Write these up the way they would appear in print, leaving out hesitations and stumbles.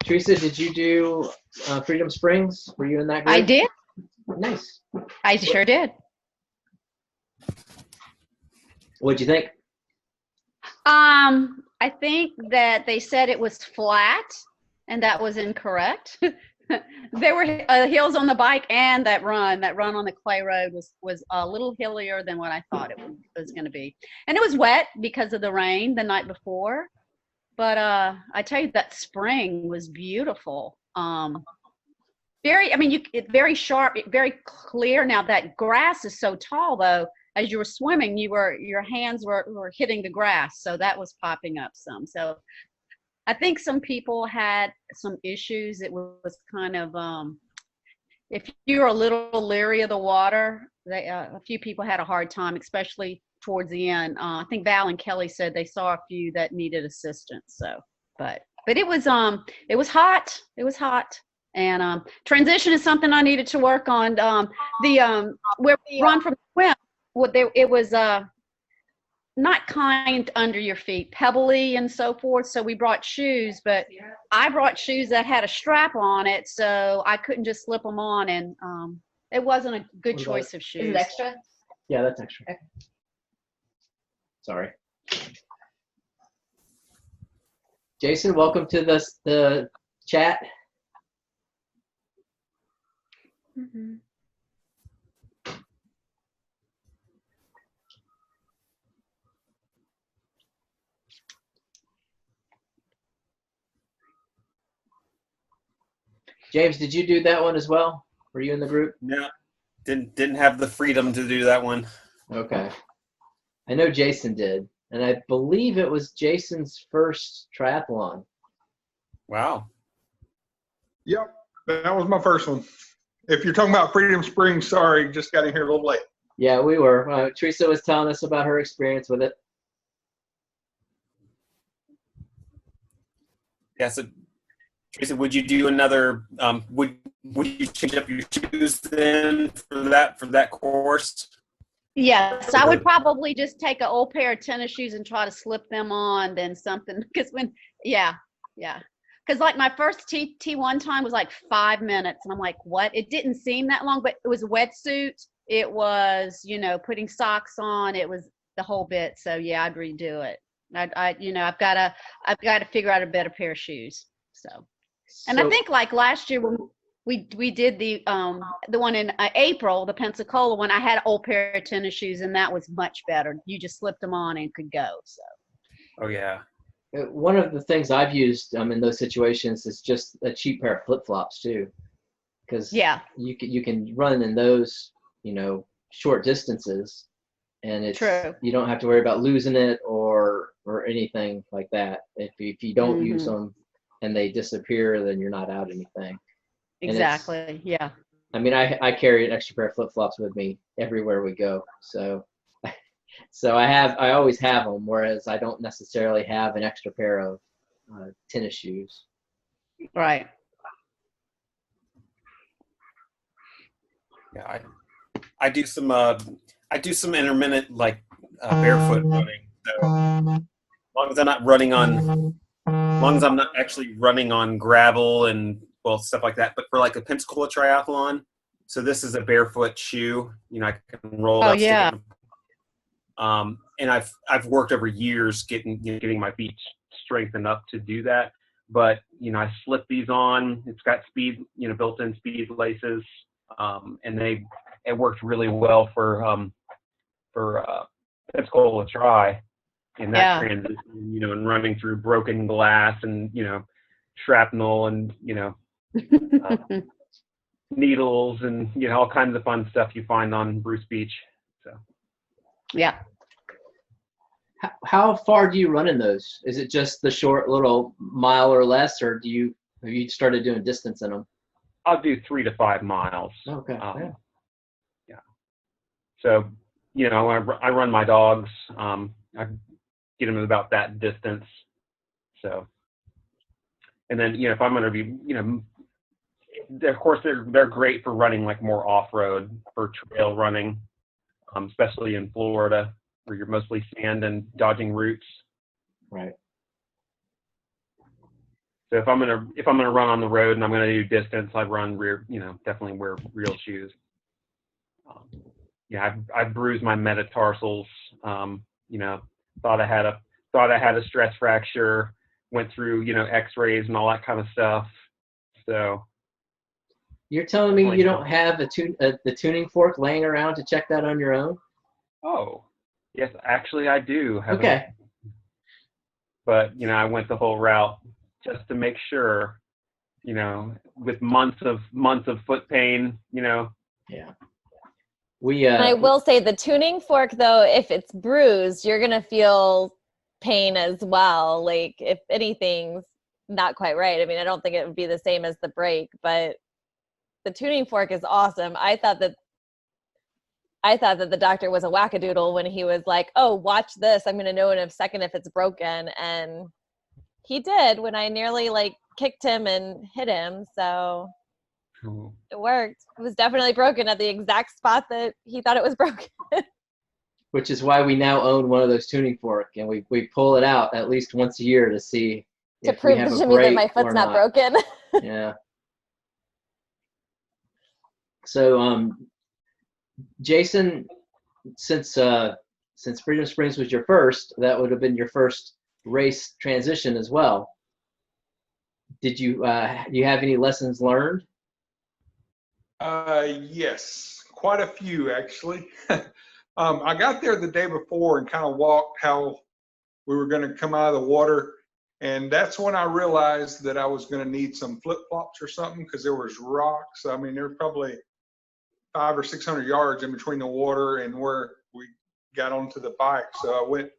Teresa, did you do Freedom Springs? Were you in that group? I did. Nice. I sure did. What'd you think? I think that they said it was flat, and that was incorrect. There were hills on the bike, and that run on the clay road was a little hillier than what I thought it was going to be. And it was wet because of the rain the night before. But I tell you, that spring was beautiful. It's very sharp, very clear. Now that grass is so tall, though. As you were swimming, your hands were hitting the grass, so that was popping up some. So I think some people had some issues. It was kind of if you're a little leery of the water, a few people had a hard time, especially towards the end. I think Val and Kelly said they saw a few that needed assistance. So, but it was hot. It was hot. And transition is something I needed to work on. Where we run from the swim, it was not kind under your feet, pebbly and so forth. So we brought shoes, but I brought shoes that had a strap on it, so I couldn't just slip them on, and it wasn't a good choice of shoes. Is it extra? Yeah, that's extra. Okay. Sorry. Jason, welcome to the chat. Mm-hmm. James, did you do that one as well? Were you in the group? No, didn't have the freedom to do that one. Okay. I know Jason did, and I believe it was Jason's first triathlon. Wow. Yep, that was my first one. If you're talking about Freedom Springs, sorry, just got in here a little late. Yeah, we were. Teresa was telling us about her experience with it. Yeah, so Teresa, would you do another? Would you change up your shoes then for that course? Yes, I would probably just take an old pair of tennis shoes and try to slip them on, then something. Because because like my first T1 time was like 5 minutes, and I'm like, what? It didn't seem that long, but it was a wetsuit. It was, putting socks on. It was the whole bit. So yeah, I'd redo it. I've got to figure out a better pair of shoes. So, and I think like last year when we did the one in April, the Pensacola one, I had an old pair of tennis shoes, and that was much better. You just slipped them on and could go. So. Oh yeah. One of the things I've used in those situations is just a cheap pair of flip-flops too, because you can run in those short distances, and it's true. You don't have to worry about losing it or anything like that. If you don't use them and they disappear, then you're not out anything. Exactly. Yeah. I carry an extra pair of flip-flops with me everywhere we go, so I always have them, whereas I don't necessarily have an extra pair of tennis shoes. Right. Yeah, I do some intermittent barefoot running. So as long as I'm not running on, as long as I'm not actually running on gravel and stuff like that. But for like a Pensacola triathlon, so this is a barefoot shoe. I can roll out. Yeah. And I've worked over years getting my feet strengthened up to do that. But I slip these on. It's got speed, built-in speed laces, and it worked really well for Pensacola Tri in that transition. And running through broken glass and shrapnel and needles and all kinds of fun stuff you find on Bruce Beach. So. Yeah. How far do you run in those? Is it just the short little mile or less, or have you started doing distance in them? I'll do 3 to 5 miles. Okay. Yeah. So, I run my dogs. I get them about that distance. So, and then, if I'm going to be, of course they're great for running like more off-road, for trail running, especially in Florida, where you're mostly sand and dodging roots. Right. So if I'm gonna run on the road and I'm gonna do distance, I run definitely wear real shoes. I bruised my metatarsals. Thought I had a stress fracture. Went through X-rays and all that kind of stuff. So you're telling me you don't have the tuning fork laying around to check that on your own? Oh, yes, actually I do. Okay. But I went the whole route just to make sure. With months of foot pain. Yeah. I will say the tuning fork, though, if it's bruised, you're gonna feel pain as well. Like if anything's not quite right. I mean, I don't think it would be the same as the brake, but the tuning fork is awesome. I thought that the doctor was a wackadoodle when he was like, "Oh, watch this. I'm gonna know in a second if it's broken," and he did when I nearly kicked him and hit him. So. Cool. It worked. It was definitely broken at the exact spot that he thought it was broken. Which is why we now own one of those tuning fork, and we pull it out at least once a year to see to if prove we have to a me that break my foot's or not broken. Yeah. So, Jason, since Freedom Springs was your first, that would have been your first race transition as well. Did you do you have any lessons learned? Yes, quite a few actually. I got there the day before and kind of walked how we were going to come out of the water, and that's when I realized that I was going to need some flip flops or something because there was rocks. I mean, there were probably 500 or 600 yards in between the water and where we got onto the bike. So I went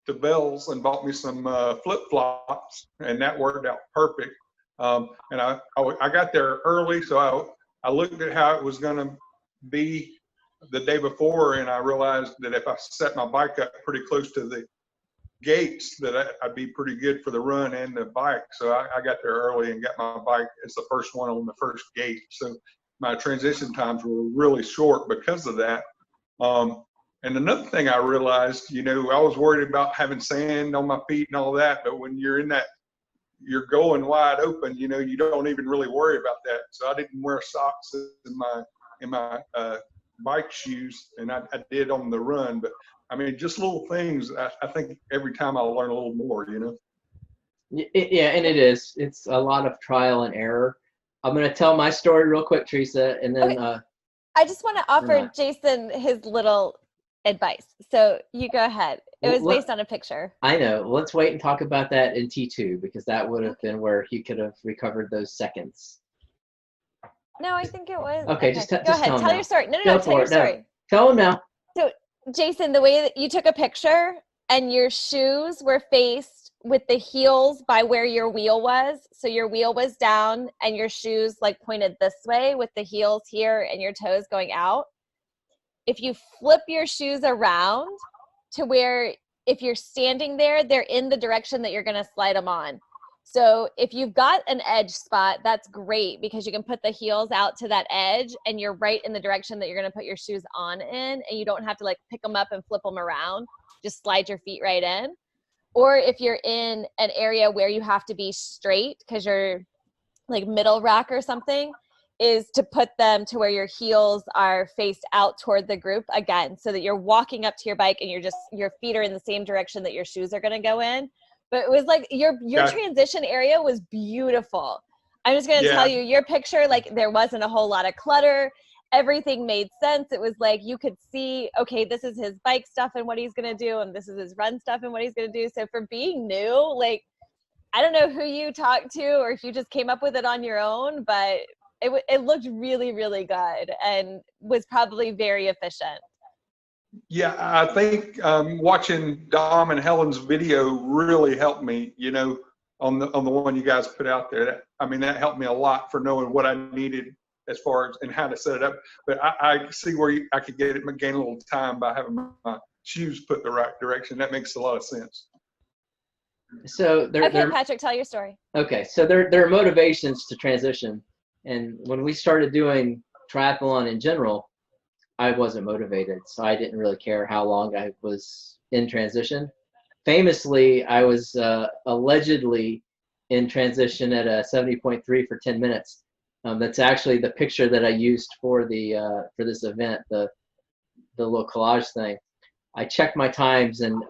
to Bell's and bought me some flip flops, and that worked out perfect. And I got there early, so I looked at how it was going to be the day before, and I realized that if I set my bike up pretty close to the gates, that I'd be pretty good for the run and the bike. So I got there early and got my bike as the first one on the first gate. So my transition times were really short because of that. And another thing I realized, I was worried about having sand on my feet and all that, but when you're in that, you're going wide open, you don't even really worry about that. So I didn't wear socks in my bike shoes, and I did on the run. But I mean, just little things. I think every time I learn a little more, Yeah, and it's a lot of trial and error. I'm going to tell my story real quick, Teresa, and then okay. I just want to offer Jason his little advice. So you go ahead. It was based on a picture. I know. Let's wait and talk about that in T2 because that would have been where he could have recovered those seconds. No, I think it was. Okay, just go ahead. Tell your story. No, tell your story. No. Tell him now. So, Jason, the way that you took a picture and your shoes were faced with the heels by where your wheel was. So your wheel was down and your shoes pointed this way with the heels here and your toes going out. If you flip your shoes around to where if you're standing there, they're in the direction that you're going to slide them on. So if you've got an edge spot, that's great because you can put the heels out to that edge and you're right in the direction that you're going to put your shoes on in, and you don't have to pick them up and flip them around. Just slide your feet right in. Or if you're in an area where you have to be straight because you're middle rack or something, is to put them to where your heels are faced out toward the group again, so that you're walking up to your bike and your feet are in the same direction that your shoes are going to go in. But it was your transition area was beautiful. I'm just going to tell you, your picture, there wasn't a whole lot of clutter. Everything made sense. It was you could see, okay, this is his bike stuff and what he's going to do, and this is his run stuff and what he's going to do. So for being new, I don't know who you talked to or if you just came up with it on your own, but it looked really, really good and was probably very efficient. Yeah, I think watching Dom and Helen's video really helped me, on the one you guys put out there. That helped me a lot for knowing what I needed as far as and how to set it up. But I see where I could gain a little time by having my shoes put the right direction. That makes a lot of sense. So Patrick, tell your story. Okay, so there are motivations to transition. And when we started doing triathlon in general, I wasn't motivated, so I didn't really care how long I was in transition. Famously, I was allegedly in transition at a 70.3 for 10 minutes. That's actually the picture that I used for this event, the little collage thing. I checked my times, and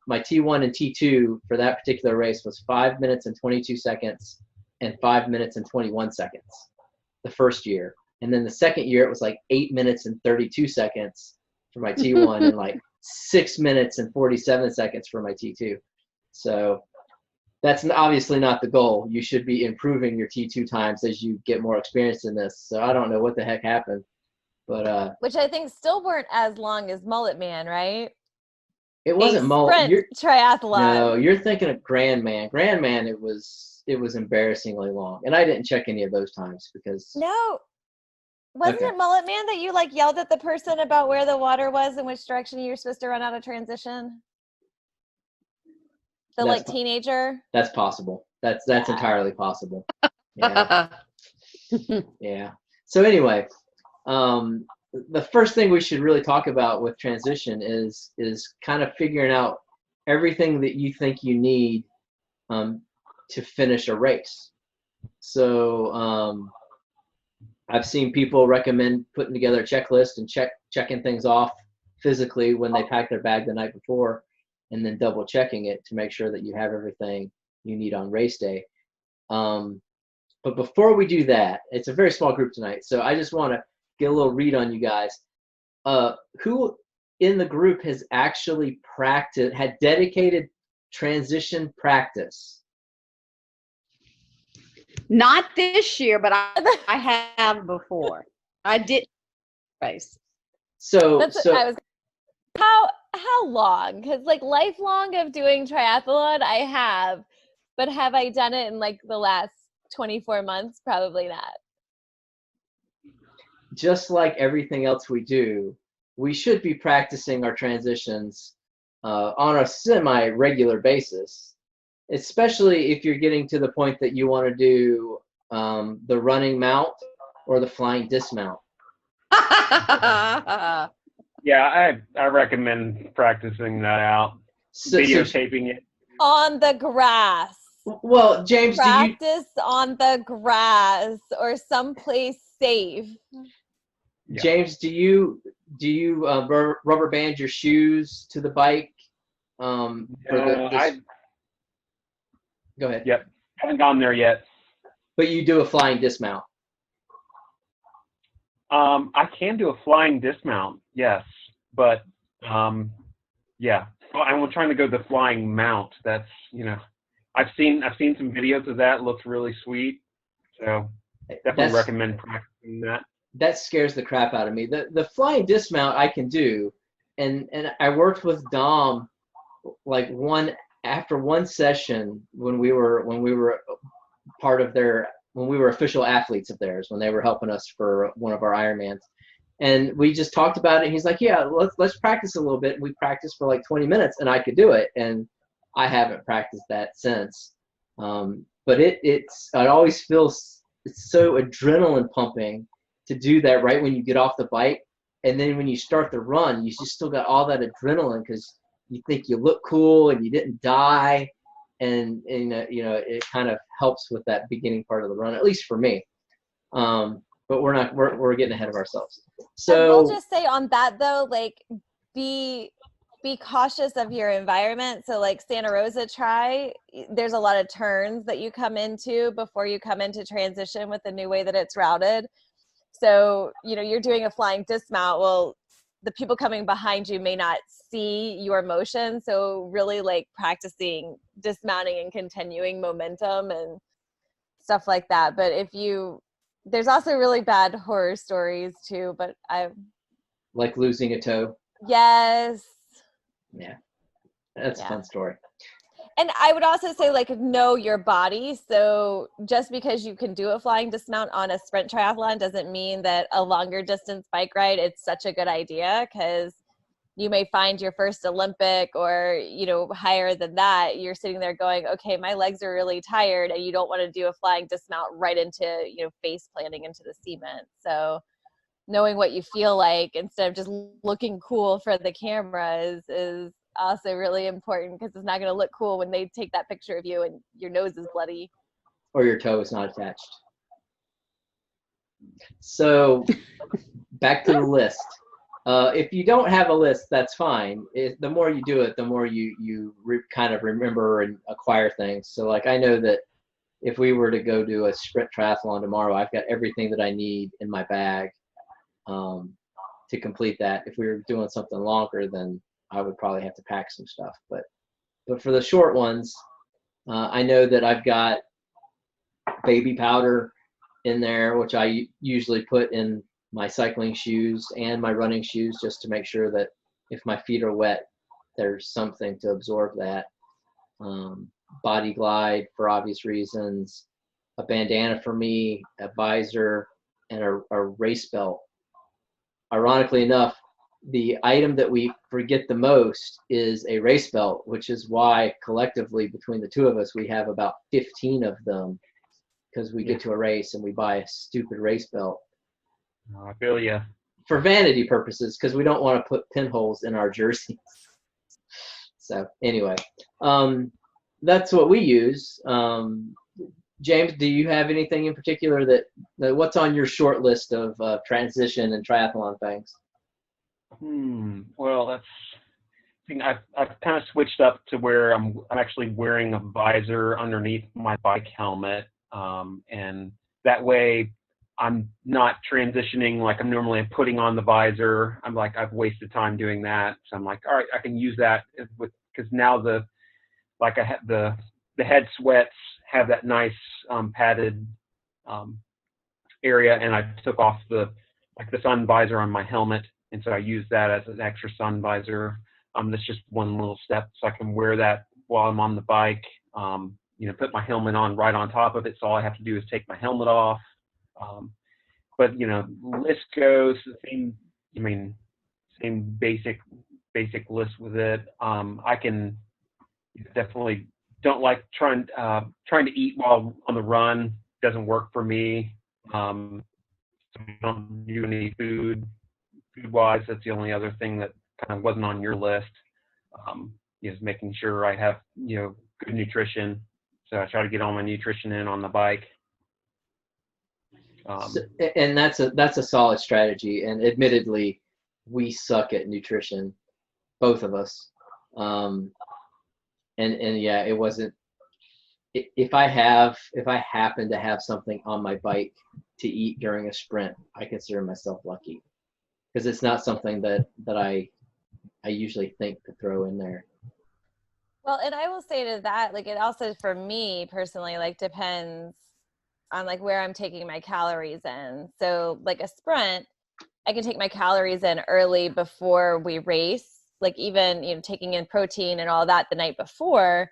my T1 and T2 for that particular race was 5 minutes and 22 seconds and 5 minutes and 21 seconds the first year. And then the second year, it was like 8 minutes and 32 seconds for my T1 and like 6 minutes and 47 seconds for my T2. So that's obviously not the goal. You should be improving your T2 times as you get more experience in this. So I don't know what the heck happened. But which I think still weren't as long as Mullet Man, right? It wasn't Mullet. Triathlon. No, you're thinking of Grand Man. Grand Man, it was embarrassingly long, and I didn't check any of those times because. No, wasn't it Mullet Man that you like yelled at the person about where the water was and which direction you were supposed to run out of transition? The teenager. That's possible. That's entirely possible. Yeah. Yeah. So anyway. The first thing we should really talk about with transition is kind of figuring out everything that you think you need to finish a race. So I've seen people recommend putting together a checklist and checking things off physically when they pack their bag the night before, and then double checking it to make sure that you have everything you need on race day. But before we do that, it's a very small group tonight, so I just want to get a little read on you guys. Who in the group has actually had dedicated transition practice? Not this year, but I have before. I did race. So how long? Because like lifelong of doing triathlon, I have, but have I done it in like the last 24 months? Probably not. Just like everything else we do, we should be practicing our transitions on a semi-regular basis, especially if you're getting to the point that you want to do the running mount or the flying dismount. Yeah, I recommend practicing that out, videotaping it. On the grass. Well, James, practice on the grass or someplace safe. Yeah. James, do you rubber band your shoes to the bike? Go ahead. Yep, haven't gone there yet. But you do a flying dismount. I can do a flying dismount, yes, but yeah, I'm trying to go the flying mount. That's I've seen some videos of that. It looks really sweet, so definitely recommend practicing that. That scares the crap out of me. The flying dismount I can do, and I worked with Dom like after one session when we were part of when we were official athletes of theirs, when they were helping us for one of our Ironmans, and we just talked about it. And he's like, "Yeah, let's practice a little bit." And we practiced for like 20 minutes, and I could do it. And I haven't practiced that since. But it always feels it's so adrenaline pumping to do that right when you get off the bike, and then when you start the run, you just still got all that adrenaline because you think you look cool and you didn't die, and it kind of helps with that beginning part of the run, at least for me. But we're getting ahead of ourselves. So I'll just say on that though, like be cautious of your environment. So like Santa Rosa there's a lot of turns that you come into before you come into transition with the new way that it's routed. So, you're doing a flying dismount. Well, the people coming behind you may not see your motion. So really like practicing dismounting and continuing momentum and stuff like that. But there's also really bad horror stories too, but like losing a toe. Yes. Yeah. That's a fun story. And I would also say, like, know your body. So just because you can do a flying dismount on a sprint triathlon doesn't mean that a longer distance bike ride, it's such a good idea, because you may find your first Olympic or, higher than that. You're sitting there going, okay, my legs are really tired, and you don't want to do a flying dismount right into, face planting into the cement. So knowing what you feel like instead of just looking cool for the camera is also really important because it's not going to look cool when they take that picture of you and your nose is bloody. Or your toe is not attached. So back to the list. If you don't have a list, that's fine. The more you do it, the more you kind of remember and acquire things. So like I know that if we were to go do a sprint triathlon tomorrow, I've got everything that I need in my bag to complete that. If we were doing something longer, then I would probably have to pack some stuff. But for the short ones, I know that I've got baby powder in there, which I usually put in my cycling shoes and my running shoes just to make sure that if my feet are wet, there's something to absorb that. Body glide for obvious reasons, a bandana for me, a visor, and a race belt. Ironically enough, the item that we forget the most is a race belt, which is why collectively between the two of us, we have about 15 of them because we get to a race and we buy a stupid race belt. Oh, I feel you. For vanity purposes, because we don't want to put pinholes in our jerseys. So anyway, that's what we use. James, do you have anything in particular that what's on your short list of transition and triathlon things? Well, I think I've kind of switched up to where I'm actually wearing a visor underneath my bike helmet, and that way I'm not transitioning like I'm normally putting on the visor. I'm like, I've wasted time doing that. So I'm like, all right, I can use that because now the head sweats have that nice padded area, and I took off the sun visor on my helmet, and so I use that as an extra sun visor. That's just one little step, so I can wear that while I'm on the bike. Put my helmet on right on top of it, so all I have to do is take my helmet off. But list goes the same. Same basic list with it. I can definitely don't like trying to eat while on the run. Doesn't work for me. So I don't do any food wise. That's the only other thing that kind of wasn't on your list. Is making sure I have good nutrition. So I try to get all my nutrition in on the bike. And that's a solid strategy. And admittedly, we suck at nutrition, both of us. And yeah, it wasn't. If I happen to have something on my bike to eat during a sprint, I consider myself lucky, because it's not something that I usually think to throw in there. Well, and I will say to that, like, it also for me personally, like, depends on like where I'm taking my calories in. So like a sprint, I can take my calories in early before we race, like even taking in protein and all that the night before.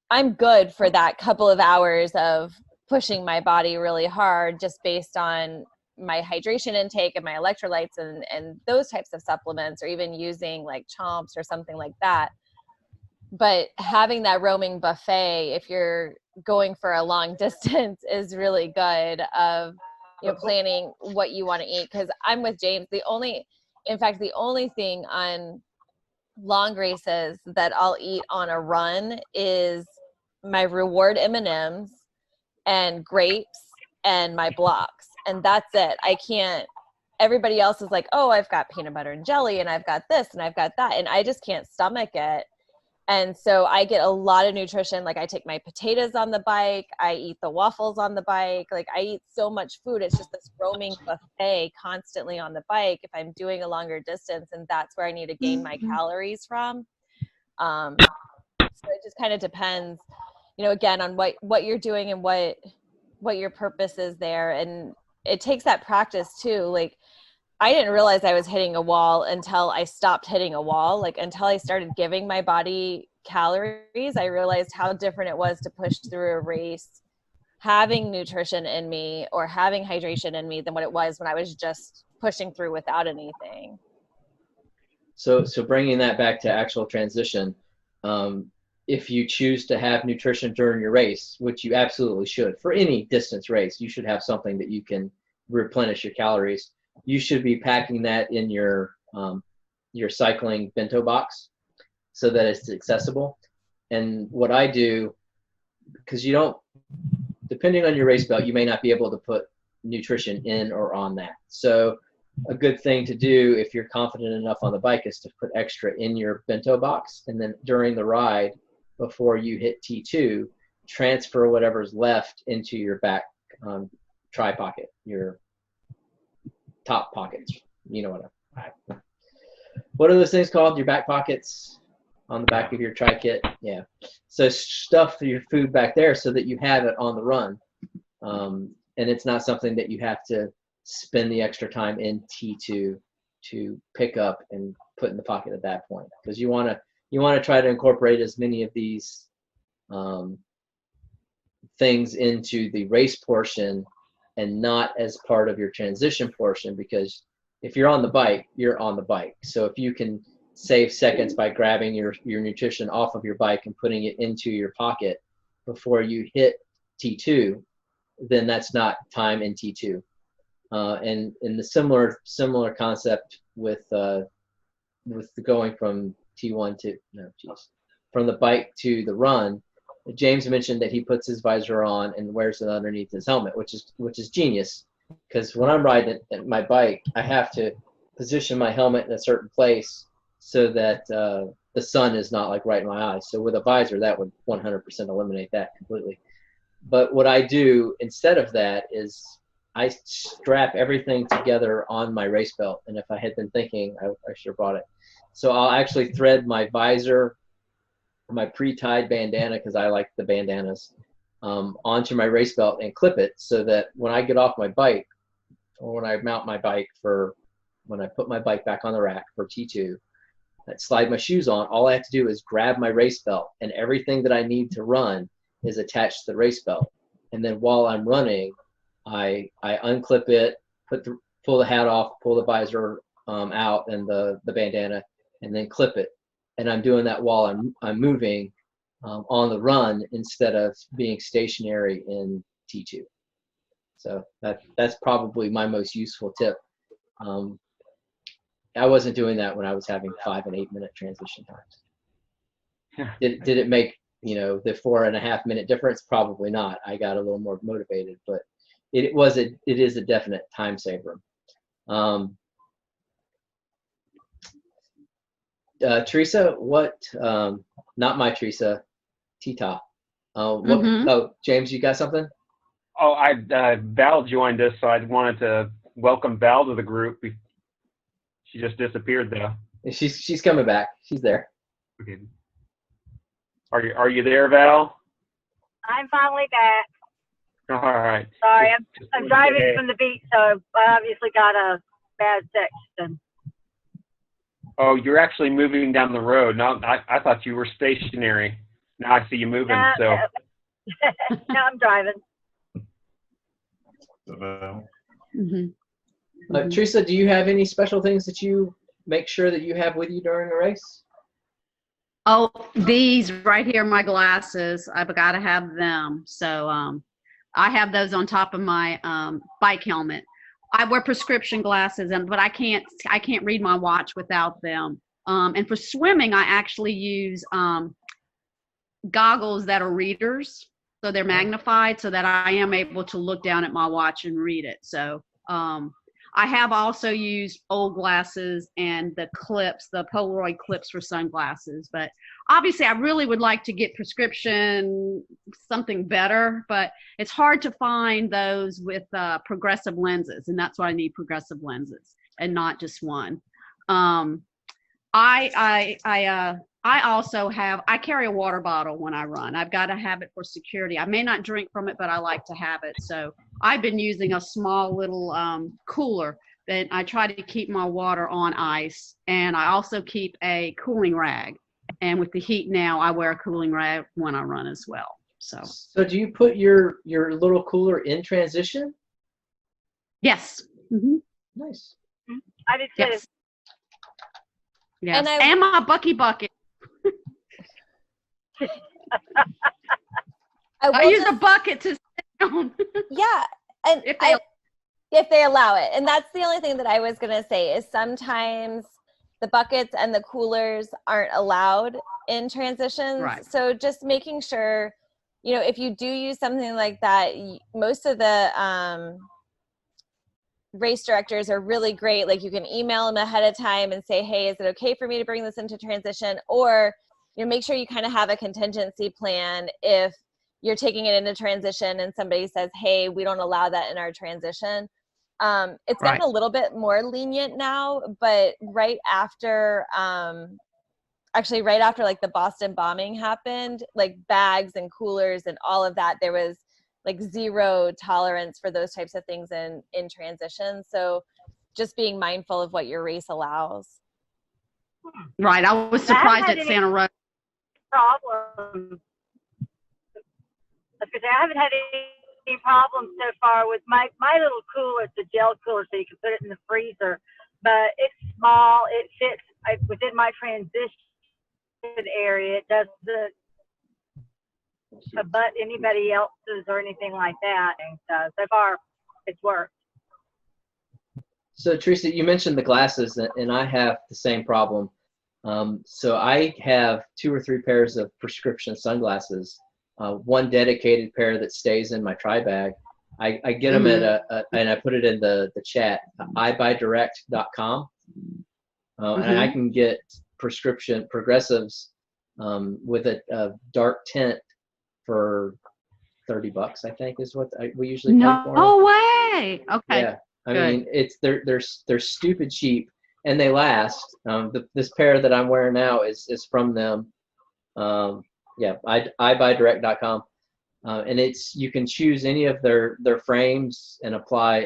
I'm good for that couple of hours of pushing my body really hard just based on my hydration intake and my electrolytes and those types of supplements, or even using like chomps or something like that. But having that roaming buffet, if you're going for a long distance, is really good of planning what you want to eat. Because I'm with James. The only thing on long races that I'll eat on a run is my reward M&Ms and grapes and my blocks, and that's it. I can't. Everybody else is like, oh, I've got peanut butter and jelly, and I've got this, and I've got that, and I just can't stomach it. And so I get a lot of nutrition. Like I take my potatoes on the bike. I eat the waffles on the bike. Like I eat so much food. It's just this roaming buffet constantly on the bike if I'm doing a longer distance. And that's where I need to gain my calories from. So it just kind of depends, again, on what you're doing and what your purpose is there. And it takes that practice too. Like I didn't realize I was hitting a wall until I stopped hitting a wall. Like until I started giving my body calories, I realized how different it was to push through a race, having nutrition in me or having hydration in me than what it was when I was just pushing through without anything. So bringing that back to actual transition, if you choose to have nutrition during your race, which you absolutely should, for any distance race, you should have something that you can replenish your calories. You should be packing that in your cycling bento box. so that it's accessible. And what I do, because you don't, depending on your race belt, you may not be able to put nutrition in or on that. So a good thing to do if you're confident enough on the bike is to put extra in your bento box, and then during the ride, before you hit T2, transfer whatever's left into your back tri pocket, your top pockets. You know what are those things called? Your back pockets on the back of your tri kit. Yeah. So stuff your food back there so that you have it on the run, and it's not something that you have to spend the extra time in T2 to pick up and put in the pocket at that point, because you want to try to incorporate as many of these things into the race portion and not as part of your transition portion, because if you're on the bike, you're on the bike. So if you can save seconds by grabbing your nutrition off of your bike and putting it into your pocket before you hit T2, then that's not time in T2. And in the similar concept with going from T1 to from the bike to the run, James mentioned that he puts his visor on and wears it underneath his helmet, which is genius, because when I'm riding my bike, I have to position my helmet in a certain place so that the sun is not like right in my eyes. So with a visor, that would 100% eliminate that completely. But what I do instead of that is I strap everything together on my race belt. And if I had been thinking, I should have brought it. So I'll actually thread my visor, my pre-tied bandana, because I like the bandanas, onto my race belt and clip it so that when I get off my bike, or when I mount my bike when I put my bike back on the rack for T2, I slide my shoes on, all I have to do is grab my race belt, and everything that I need to run is attached to the race belt. And then while I'm running, I unclip it, pull the hat off, pull the visor out and the bandana, and then clip it. And I'm doing that while I'm moving on the run instead of being stationary in T2. So that's probably my most useful tip. I wasn't doing that when I was having 5 and 8 minute transition times. Did it make the 4.5 minute difference? Probably not. I got a little more motivated, but it is a definite time saver. Teresa, not my Teresa, Tita. Oh, James, you got something? Oh, Val joined us, so I wanted to welcome Val to the group. She just disappeared though. She's coming back. She's there. Okay. Are you there, Val? I'm finally back. All right. Sorry, I'm driving from the beach, so I obviously got a bad section. Oh, you're actually moving down the road. No, I thought you were stationary. Now I see you moving. So. No, I'm driving. Teresa, do you have any special things that you make sure that you have with you during a race? Oh, these right here, my glasses. I've got to have them. So I have those on top of my bike helmet. I wear prescription glasses, but I can't read my watch without them. And for swimming, I actually use goggles that are readers, so they're magnified, so that I am able to look down at my watch and read it. So I have also used old glasses and the clips, the Polaroid clips for sunglasses. But obviously, I really would like to get prescription, something better. But it's hard to find those with progressive lenses, and that's why I need progressive lenses and not just one. I also carry a water bottle when I run. I've got to have it for security. I may not drink from it, but I like to have it. So I've been using a small little cooler that I try to keep my water on ice. And I also keep a cooling rag. And with the heat now, I wear a cooling rag when I run as well. So do you put your little cooler in transition? Yes. Mm-hmm. Nice. I did too. Yes. Yes. And my Bucky bucket. I use a bucket to sit down. Yeah, and if they allow it. And that's the only thing that I was gonna say is sometimes the buckets and the coolers aren't allowed in transitions. Right. So just making sure, you know, if you do use something like that, most of the race directors are really great. Like you can email them ahead of time and say, hey, is it okay for me to bring this into transition? Or, you know, make sure you kind of have a contingency plan if you're taking it into transition and somebody says, hey, we don't allow that in our transition. It's gotten a little bit more lenient now, but right after like the Boston bombing happened, like bags and coolers and all of that, there was like zero tolerance for those types of things in transition. So just being mindful of what your race allows. Right. I was surprised at Santa Rosa. Problem. Because I haven't had any problems so far with my little cooler. It's a gel cooler, so you can put it in the freezer. But it's small. It fits within my transition area. It doesn't abut anybody else's or anything like that. And so far, it's worked. So Teresa, you mentioned the glasses, and I have the same problem. So I have 2 or 3 pairs of prescription sunglasses. One dedicated pair that stays in my tri bag. I get them at and I put it in the chat, iBuyDirect.com, and I can get prescription progressives with a dark tint for $30, I think is what we usually pay for them. No way. Okay. Yeah, I mean they're stupid cheap and they last. This pair that I'm wearing now is from them. Yeah, iBuyDirect.com, and you can choose any of their frames and apply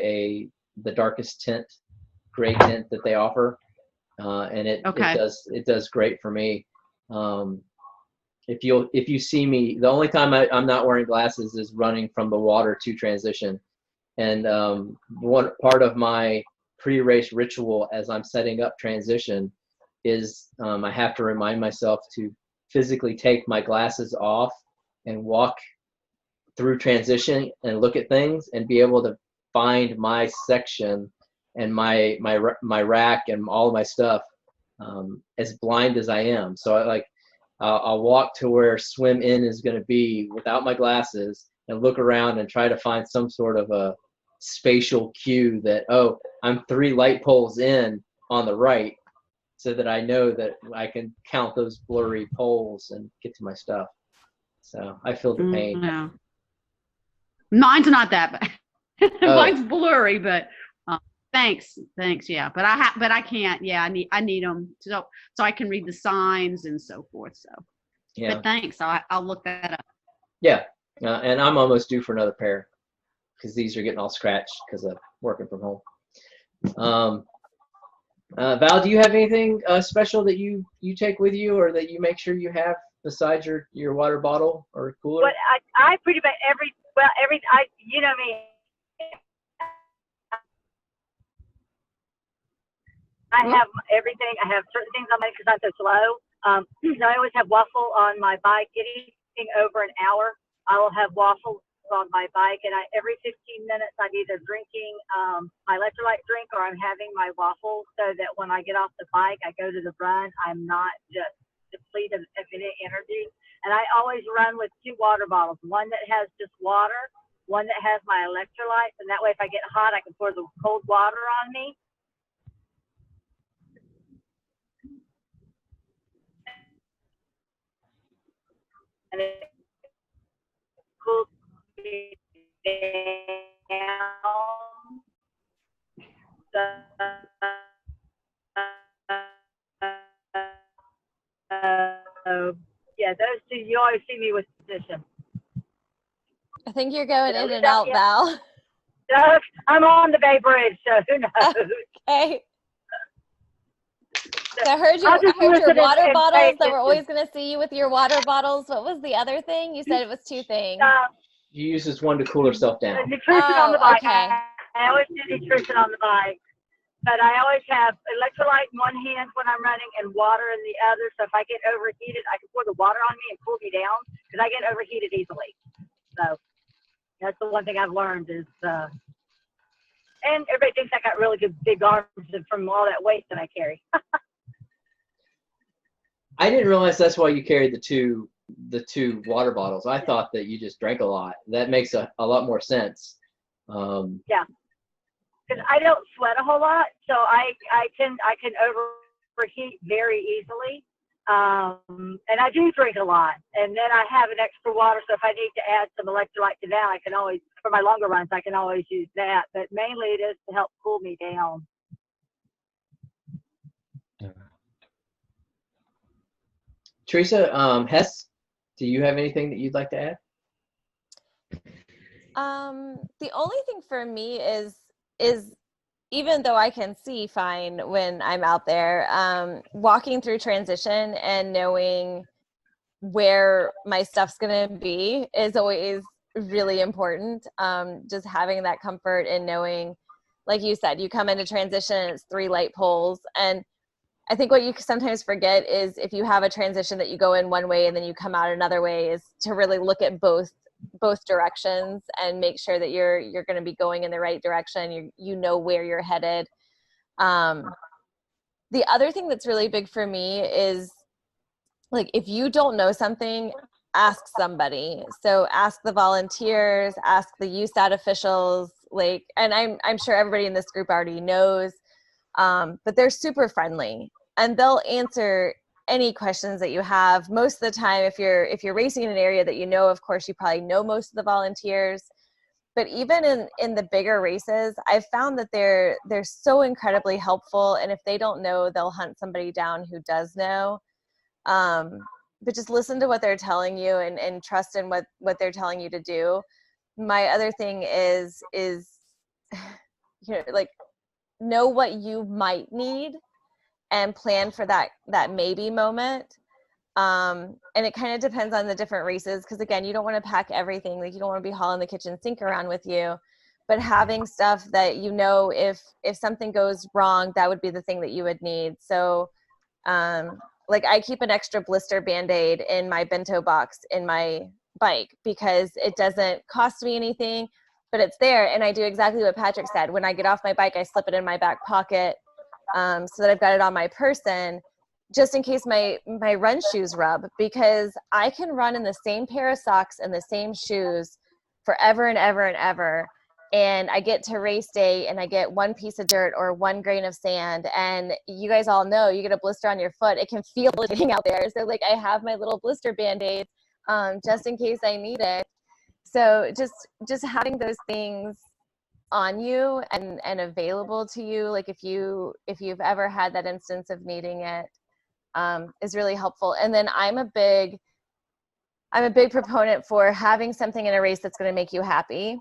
the darkest tint, gray tint that they offer, and it does great for me. If you see me, the only time I'm not wearing glasses is running from the water to transition, and one part of my pre-race ritual as I'm setting up transition is I have to remind myself to physically take my glasses off and walk through transition and look at things and be able to find my section and my rack and all of my stuff as blind as I am. So I'll walk to where swim in is going to be without my glasses and look around and try to find some sort of a spatial cue that, oh, I'm 3 light poles in on the right, so that I know that I can count those blurry poles and get to my stuff. So I feel the pain. Yeah. Mine's not that bad. Mine's blurry, but thanks. Yeah, but I can't. Yeah, I need them so I can read the signs and so forth. So, yeah. But thanks. I'll look that up. Yeah, and I'm almost due for another pair because these are getting all scratched because of working from home. Val, do you have anything special that you take with you or that you make sure you have besides your water bottle or cooler? Well, I pretty much you know me. I have everything. I have certain things on my because I'm so slow. So I always have waffle on my bike. Anything over an hour, I will have waffles on my bike, and every 15 minutes I'm either drinking my electrolyte drink or I'm having my waffles, so that when I get off the bike, I go to the run, I'm not just depleted of any energy. And I always run with 2 water bottles, one that has just water, one that has my electrolytes, and that way if I get hot, I can pour the cold water on me. And it cools me down. Yeah, those 2, you always see me with position. I think you're going in and out, Val. I'm on the Bay Bridge, so who knows? Okay. So I heard your water bottles, that we're always going to see you with your water bottles. What was the other thing? You said it was 2 things. You use this one to cool herself down. Nutrition on the bike. Okay. I always do nutrition on the bike. But I always have electrolyte in one hand when I'm running and water in the other. So if I get overheated, I can pour the water on me and cool me down because I get overheated easily. So that's the one thing I've learned is, and everybody thinks I got really good big arms from all that weight that I carry. I didn't realize that's why you carried the two water bottles. I thought that you just drank a lot. That makes a lot more sense. Yeah, because I don't sweat a whole lot, so I can overheat very easily. And I do drink a lot, and then I have an extra water. So if I need to add some electrolyte to that, I can always, for my longer runs, I can always use that. But mainly it is to help cool me down. Teresa, Hess, do you have anything that you'd like to add? The only thing for me is even though I can see fine when I'm out there, walking through transition and knowing where my stuff's gonna be is always really important. Just having that comfort and knowing, like you said, you come into transition, it's 3 light poles. And I think what you sometimes forget is if you have a transition that you go in one way and then you come out another way, is to really look at both directions and make sure that you're going to be going in the right direction. You know where you're headed. The other thing that's really big for me is, like, if you don't know something, ask somebody. So ask the volunteers, ask the USAT officials, like, and I'm sure everybody in this group already knows, but they're super friendly and they'll answer any questions that you have. Most of the time, if you're racing in an area that you know, of course, you probably know most of the volunteers. But even in the bigger races, I've found that they're so incredibly helpful. And if they don't know, they'll hunt somebody down who does know. But just listen to what they're telling you and trust in what they're telling you to do. My other thing is like, know what you might need and plan for that maybe moment. And it kind of depends on the different races, because again, you don't want to pack everything. Like, you don't want to be hauling the kitchen sink around with you, but having stuff that, you know, if something goes wrong, that would be the thing that you would need. So like, I keep an extra blister Band-Aid in my bento box in my bike because it doesn't cost me anything, but it's there. And I do exactly what Patrick said. When I get off my bike, I slip it in my back pocket, so that I've got it on my person, just in case my run shoes rub, because I can run in the same pair of socks and the same shoes forever and ever and ever. And I get to race day and I get 1 piece of dirt or 1 grain of sand. And you guys all know, you get a blister on your foot, it can feel bleeding out there. So, like, I have my little blister Band-Aid, just in case I need it. So just having those things on you and available to you, like if you've ever had that instance of needing it, is really helpful. And then I'm a big proponent for having something in a race that's going to make you happy.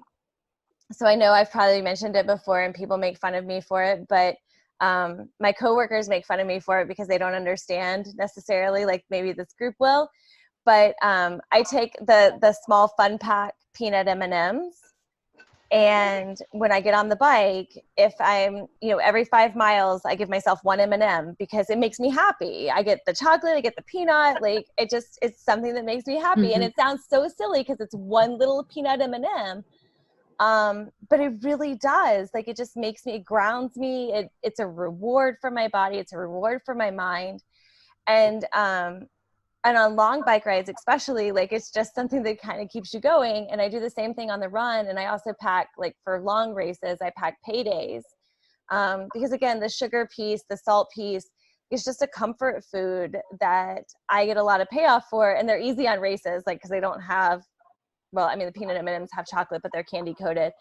So I know I've probably mentioned it before and people make fun of me for it, but my coworkers make fun of me for it because they don't understand necessarily, like maybe this group will. But I take the small fun pack peanut M&Ms. And when I get on the bike, if I'm, every 5 miles, I give myself 1 M&M because it makes me happy. I get the chocolate, I get the peanut, like it's something that makes me happy. Mm-hmm. And it sounds so silly because it's 1 little peanut M&M. But it really does. Like, it just makes me, it grounds me. It's a reward for my body. It's a reward for my mind. And on long bike rides, especially, like, it's just something that kind of keeps you going. And I do the same thing on the run. And I also pack, like, for long races, I pack paydays. Because again, the sugar piece, the salt piece, is just a comfort food that I get a lot of payoff for. And they're easy on races, like, because they don't have, well, I mean, the peanut M&Ms have chocolate, but they're candy coated.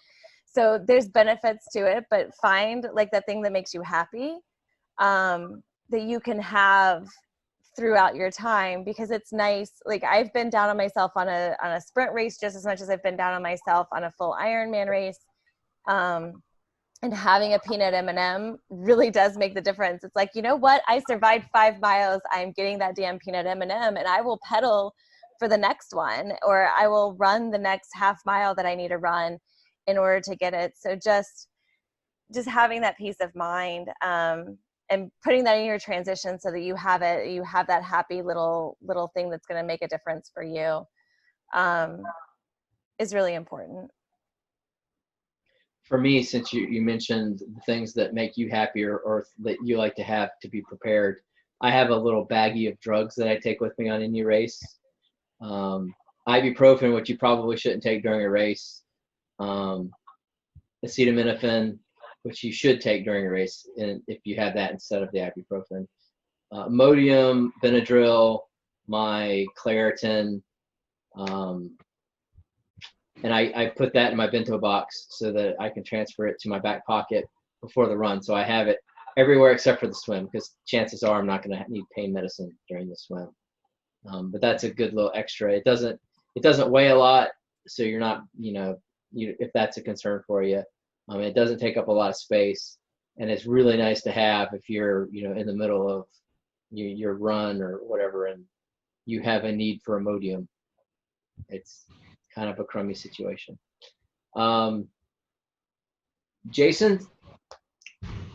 So there's benefits to it, but find, like, that thing that makes you happy, that you can have throughout your time, because it's nice. Like, I've been down on myself on a sprint race just as much as I've been down on myself on a full Ironman race. And having a peanut M&M really does make the difference. It's like, you know what? I survived 5 miles. I'm getting that damn peanut M&M, and I will pedal for the next one, or I will run the next half mile that I need to run in order to get it. So just having that peace of mind, and putting that in your transition so that you have that happy little thing that's going to make a difference for you, is really important. For me, since you mentioned the things that make you happier or that you like to have to be prepared, I have a little baggie of drugs that I take with me on any race. Ibuprofen, which you probably shouldn't take during a race. Acetaminophen, which you should take during a race, and if you have that instead of the ibuprofen. Imodium, Benadryl, my Claritin, and I put that in my bento box so that I can transfer it to my back pocket before the run. So I have it everywhere except for the swim, because chances are I'm not going to need pain medicine during the swim. But that's a good little extra. It doesn't weigh a lot, so you're not, if that's a concern for you. It doesn't take up a lot of space, and it's really nice to have if you're, in the middle of your run or whatever, and you have a need for Imodium. It's kind of a crummy situation. Jason,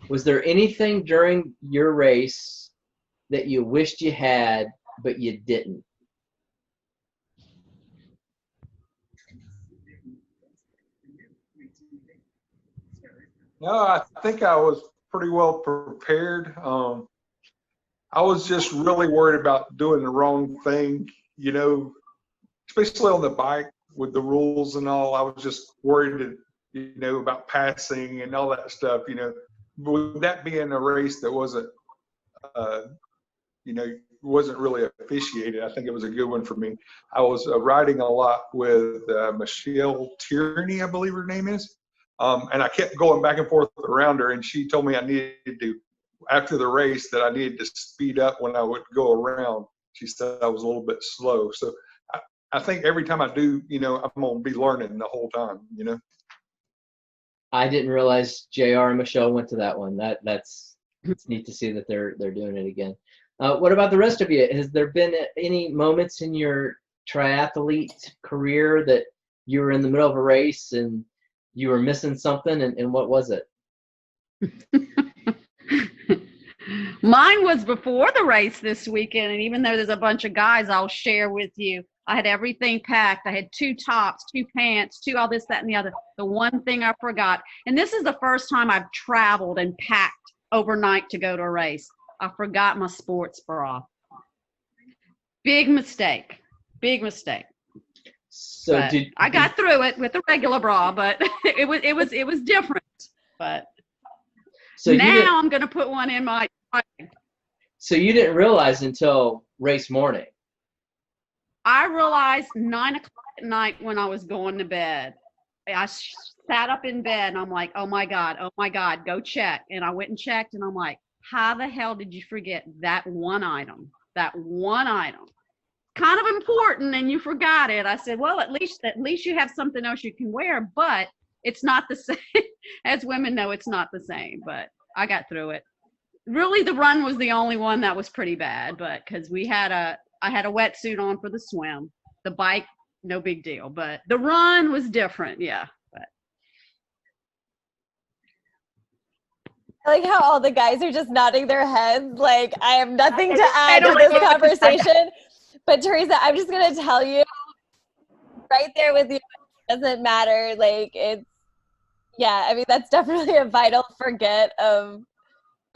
was there anything during your race that you wished you had but you didn't? No, I think I was pretty well prepared. I was just really worried about doing the wrong thing, especially on the bike with the rules and all. I was just worried, about passing and all that stuff, With that being a race that wasn't, wasn't really officiated, I think it was a good one for me. I was riding a lot with Michelle Tierney, I believe her name is. And I kept going back and forth around her, and she told me I needed to, after the race, that I needed to speed up when I would go around. She said I was a little bit slow. So I think every time I do, I'm going to be learning the whole time, I didn't realize JR and Michelle went to that one. It's neat to see that they're doing it again. What about the rest of you? Has there been any moments in your triathlete career that you were in the middle of a race and you were missing something, and what was it? Mine was before the race this weekend, and even though there's a bunch of guys, I'll share with you. I had everything packed. I had 2 tops, 2 pants, 2 all this, that, and the other. The one thing I forgot, and this is the first time I've traveled and packed overnight to go to a race. I forgot my sports bra. Big mistake. Big mistake. So I got through it with a regular bra, but it was different. But so now I'm going to put one in my. So you didn't realize until race morning? I realized 9 o'clock at night when I was going to bed. I sat up in bed and I'm like, oh my God, go check. And I went and checked and I'm like, how the hell did you forget that one item? That one item. Kind of important, and you forgot it. I said, well, at least you have something else you can wear, but it's not the same. As women know, it's not the same, but I got through it. Really, the run was the only one that was pretty bad, but because I had a wetsuit on for the swim. The bike, no big deal, but the run was different, yeah. But I like how all the guys are just nodding their heads like I have nothing to add to this conversation. But Teresa, I'm just going to tell you, right there with you, it doesn't matter. Like, that's definitely a vital forget of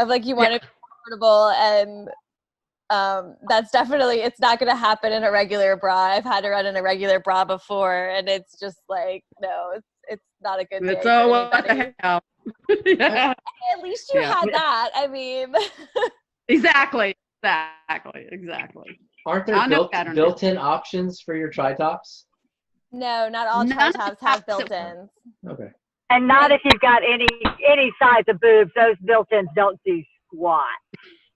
like, you want to be comfortable, and that's definitely, it's not going to happen in a regular bra. I've had to run in a regular bra before, and it's just like, no, it's not a good day. So what the hell? Yeah. At least you had that. I mean. Exactly. Aren't there built-in options for your tri-tops? No, not all tri-tops have built-ins. Okay. And not if you've got any size of boobs. Those built-ins don't do squat.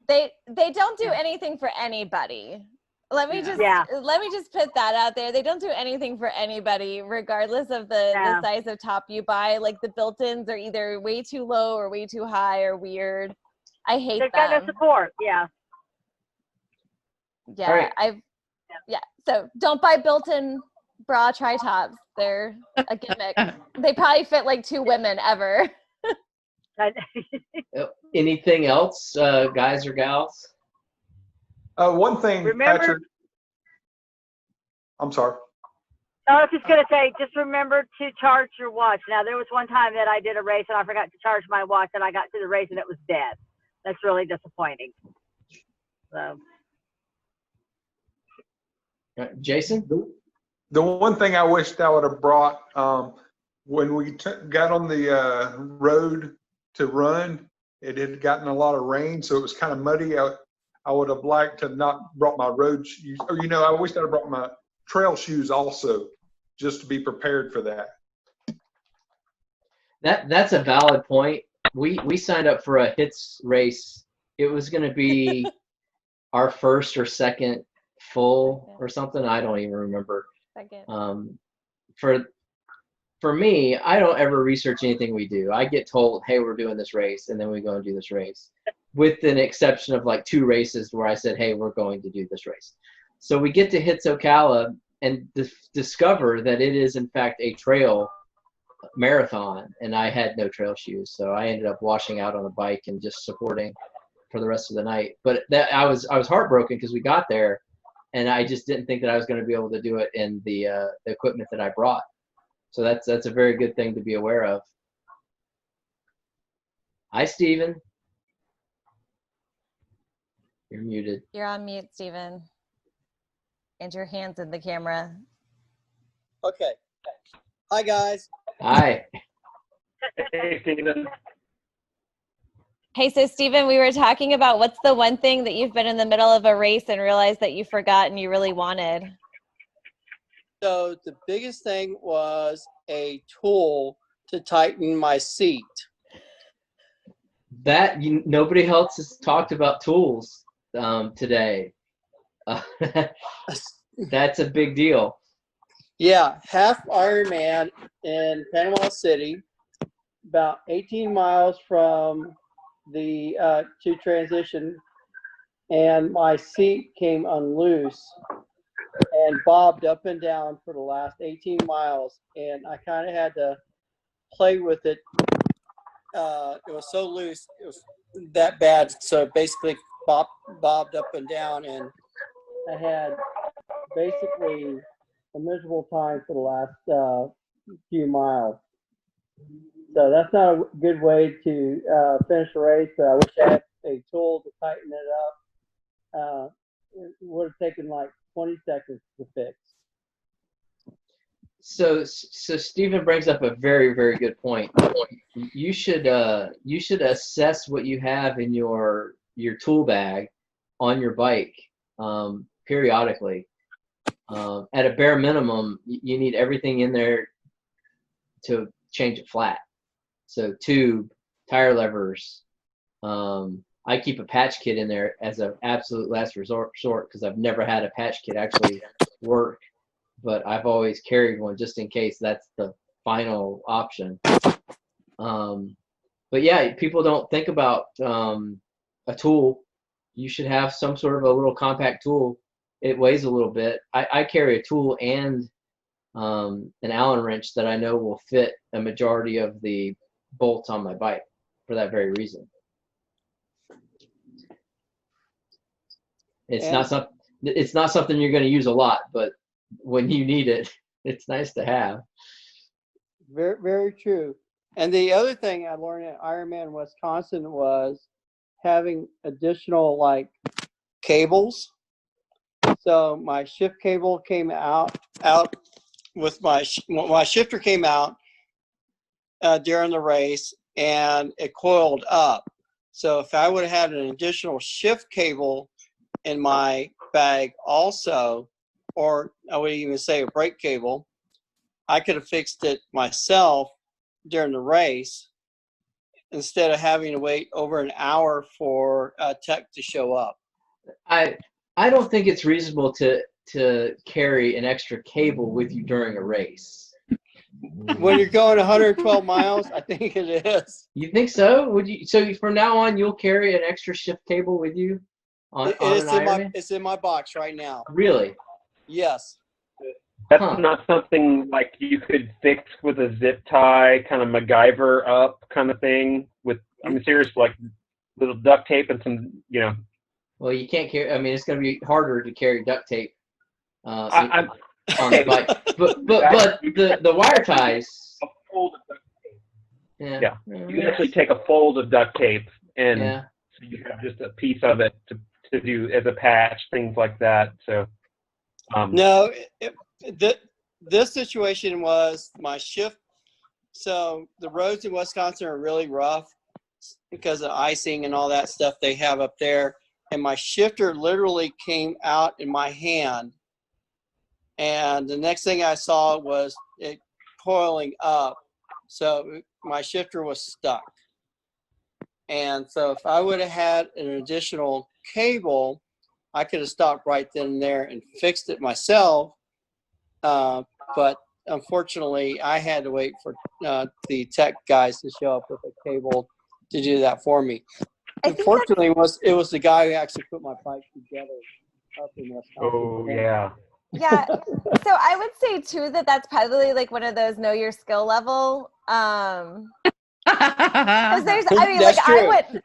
They don't do anything for anybody. Let me just put that out there. They don't do anything for anybody, regardless of the size of top you buy. Like, the built-ins are either way too low or way too high or weird. I hate them. They've got no support. Yeah. Yeah, right. So don't buy built-in bra tri-tops. They're a gimmick. They probably fit like 2 women ever. Anything else, guys or gals? One thing, Patrick. I'm sorry. I was just going to say, just remember to charge your watch. Now, there was one time that I did a race and I forgot to charge my watch, and I got to the race and it was dead. That's really disappointing. So. Jason? The one thing I wished I would have brought when we got on the road to run, it had gotten a lot of rain, so it was kind of muddy. I would have liked to not brought my road shoes. Or, I wish I'd have brought my trail shoes also, just to be prepared for that. That's a valid point. We signed up for a HITS race. It was going to be our first or second full or something. I don't even remember. Second. For me, I don't ever research anything we do. I get told, hey, we're doing this race, and then we go and do this race, with an exception of like 2 races where I said, hey, we're going to do this race. So we get to HITS Ocala and discover that it is in fact a trail marathon, and I had no trail shoes, so I ended up washing out on a bike and just supporting for the rest of the night. But that I was heartbroken because we got there, and I just didn't think that I was going to be able to do it in the equipment that I brought. So that's a very good thing to be aware of. Hi, Steven. You're muted. You're on mute, Steven. And your hands in the camera. Okay. Hi, guys. Hi. Hey, Steven. Hey, so Steven, we were talking about what's the one thing that you've been in the middle of a race and realized that you forgot and you really wanted? So the biggest thing was a tool to tighten my seat. Nobody else has talked about tools today. That's a big deal. Yeah, half Ironman in Panama City, about 18 miles from the to transition, and my seat came unloose and bobbed up and down for the last 18 miles, and I kind of had to play with it. It was so loose, it was that bad, so it basically bobbed up and down, and I had basically a miserable time for the last few miles. So that's not a good way to finish a race, but I wish I had a tool to tighten it up. It would have taken like 20 seconds to fix. So Stephen brings up a very, very good point. You should assess what you have in your tool bag on your bike periodically. At a bare minimum, you need everything in there to change it flat. So tube, tire levers. I keep a patch kit in there as an absolute last resort because I've never had a patch kit actually work, but I've always carried one just in case that's the final option. But yeah, people don't think about a tool. You should have some sort of a little compact tool. It weighs a little bit. I carry a tool and an Allen wrench that I know will fit a majority of the bolts on my bike for that very reason. It's not something you're going to use a lot, but when you need it, it's nice to have. Very, very true. And the other thing I learned at Ironman Wisconsin was having additional like cables. So my shift cable came out with my shifter came out during the race, and it coiled up. So if I would have had an additional shift cable in my bag also, or I would even say a brake cable, I could have fixed it myself during the race instead of having to wait over an hour for a tech to show up. I don't think it's reasonable to carry an extra cable with you during a race. When you're going 112 miles, I think it is. You think so? Would you? So from now on, you'll carry an extra shift cable with you It's in my box right now. Really? Yes. That's not something like you could fix with a zip tie, kind of MacGyver up kind of thing. Seriously, like little duct tape and some, Well, you can't carry. I mean, it's going to be harder to carry duct tape on the bike. But the wire ties. A fold of duct tape. Yeah. You can actually take a fold of duct tape and so you have just a piece of it to to do as a patch, things like that. So no, this situation was my shift. So the roads in Wisconsin are really rough because of icing and all that stuff they have up there. And my shifter literally came out in my hand. And the next thing I saw was it coiling up. So my shifter was stuck. And so if I would have had an additional cable, I could have stopped right then and there and fixed it myself. But unfortunately, I had to wait for the tech guys to show up with a cable to do that for me. Unfortunately, it was the guy who actually put my bike together up in Wisconsin. Oh, yeah. Yeah. So I would say too that that's probably like one of those know your skill level. Because there's, I mean, like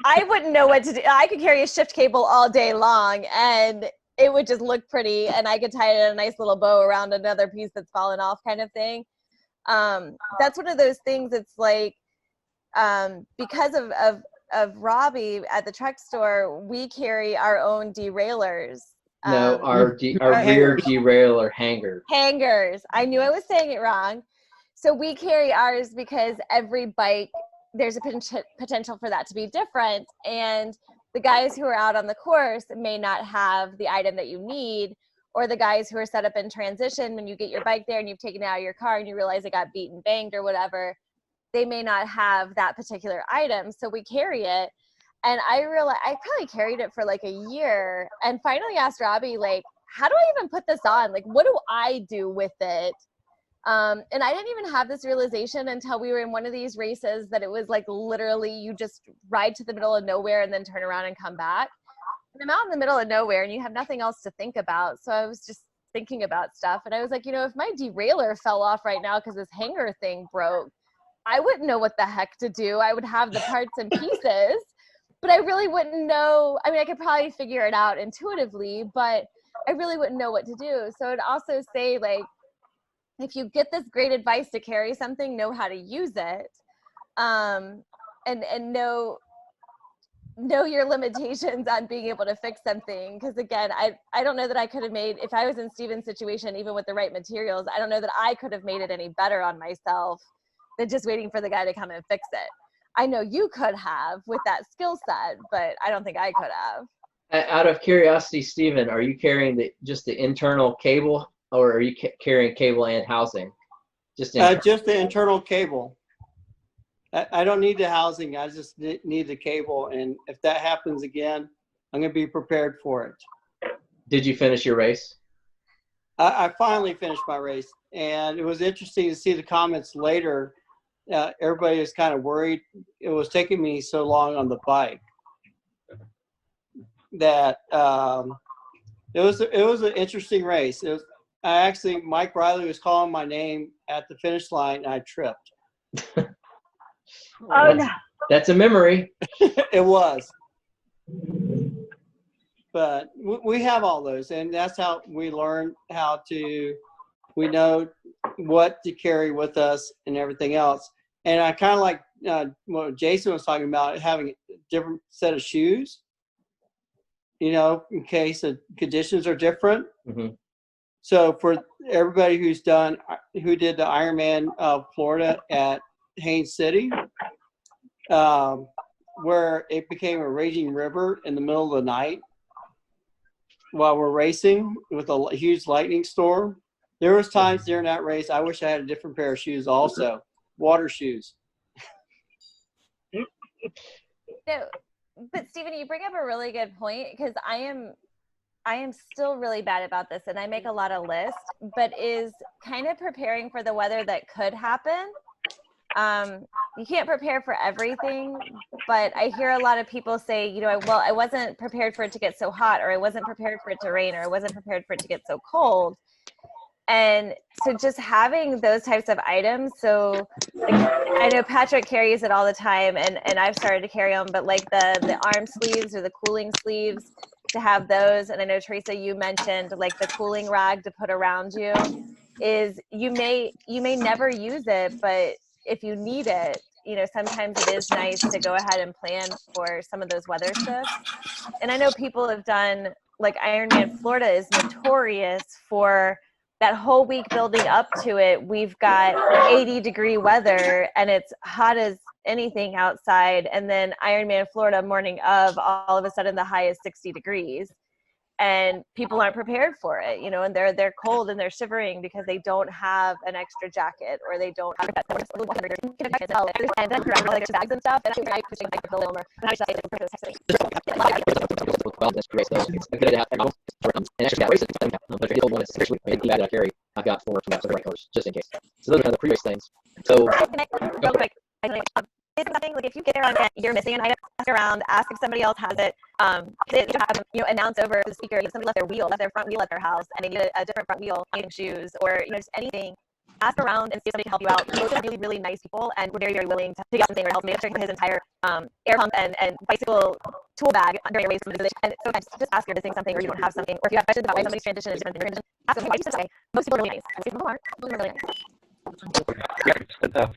I wouldn't know what to do. I could carry a shift cable all day long and it would just look pretty, and I could tie it in a nice little bow around another piece that's fallen off, kind of thing. That's one of those things. It's like because of Robbie at the truck store, we carry our own deraillers. No, our rear derailleur hanger. Hangers. I knew I was saying it wrong. So we carry ours because every bike, there's a potential for that to be different. And the guys who are out on the course may not have the item that you need, or the guys who are set up in transition, when you get your bike there and you've taken it out of your car and you realize it got beaten, banged or whatever, they may not have that particular item. So we carry it. And I realized I probably carried it for like a year, and finally asked Robbie, like, how do I even put this on? Like, what do I do with it? And I didn't even have this realization until we were in one of these races that it was like literally you just ride to the middle of nowhere and then turn around and come back. And I'm out in the middle of nowhere and you have nothing else to think about. So I was just thinking about stuff. And I was like, you know, if my derailleur fell off right now because this hanger thing broke, I wouldn't know what the heck to do. I would have the parts and pieces, but I really wouldn't know. I mean, I could probably figure it out intuitively, but I really wouldn't know what to do. So I'd also say, like, if you get this great advice to carry something, know how to use it, and know your limitations on being able to fix something. Because again, I don't know that I could have made, if I was in Steven's situation, even with the right materials, I don't know that I could have made it any better on myself than just waiting for the guy to come and fix it. I know you could have with that skill set, but I don't think I could have. Out of curiosity, Steven, are you carrying just the internal cable, or are you carrying cable and housing? Just the internal cable. I don't need the housing. I just need the cable. And if that happens again, I'm going to be prepared for it. Did you finish your race? I finally finished my race. And it was interesting to see the comments later. Everybody was kind of worried. It was taking me so long on the bike that it was an interesting race. Mike Riley was calling my name at the finish line, and I tripped. Oh, no. That's a memory. It was. But we have all those, and that's how we learn we know what to carry with us and everything else. And I kind of like what Jason was talking about, having a different set of shoes, you know, in case the conditions are different. Mm-hmm. So for everybody who did the Ironman of Florida at Haines City, where it became a raging river in the middle of the night while we're racing with a huge lightning storm, there was times during that race I wish I had a different pair of shoes also, water shoes. No, but Stephen, you bring up a really good point, because I am still really bad about this, and I make a lot of lists, but is kind of preparing for the weather that could happen. You can't prepare for everything, but I hear a lot of people say, you know, well, I wasn't prepared for it to get so hot, or I wasn't prepared for it to rain, or I wasn't prepared for it to get so cold. And so just having those types of items. So like, I know Patrick carries it all the time, and I've started to carry them, but like the arm sleeves or the cooling sleeves, to have those. And I know, Teresa, you mentioned like the cooling rag to put around you. Is you may never use it, but if you need it, you know, sometimes it is nice to go ahead and plan for some of those weather shifts. And I know people have done, like Ironman Florida is notorious for that whole week building up to it. We've got 80-degree weather and it's hot as anything outside. And then Ironman Florida morning of, all of a sudden the high is 60 degrees. And people aren't prepared for it, you know, and they're cold and they're shivering because they don't have an extra jacket or they don't have bags and stuff. I've got 4 white colors just in case. So those are the pre-race things. So real quick, something like if you get there on you're missing an item, ask around, ask if somebody else has it. You know, announce over the speaker if somebody left their front wheel at their house and they need a different front wheel, needing shoes, or you know, just anything. Ask around and see if somebody can help you out. Most are really, really nice people and we're very, very willing to figure out something or help me. I've his entire air pump and bicycle tool bag during a race. And so just ask if you're missing something or you don't have something, or if you have questions about why somebody's transition is different than your transition, ask them why you said that. Most people are really nice. Most people aren't. Most people are really nice.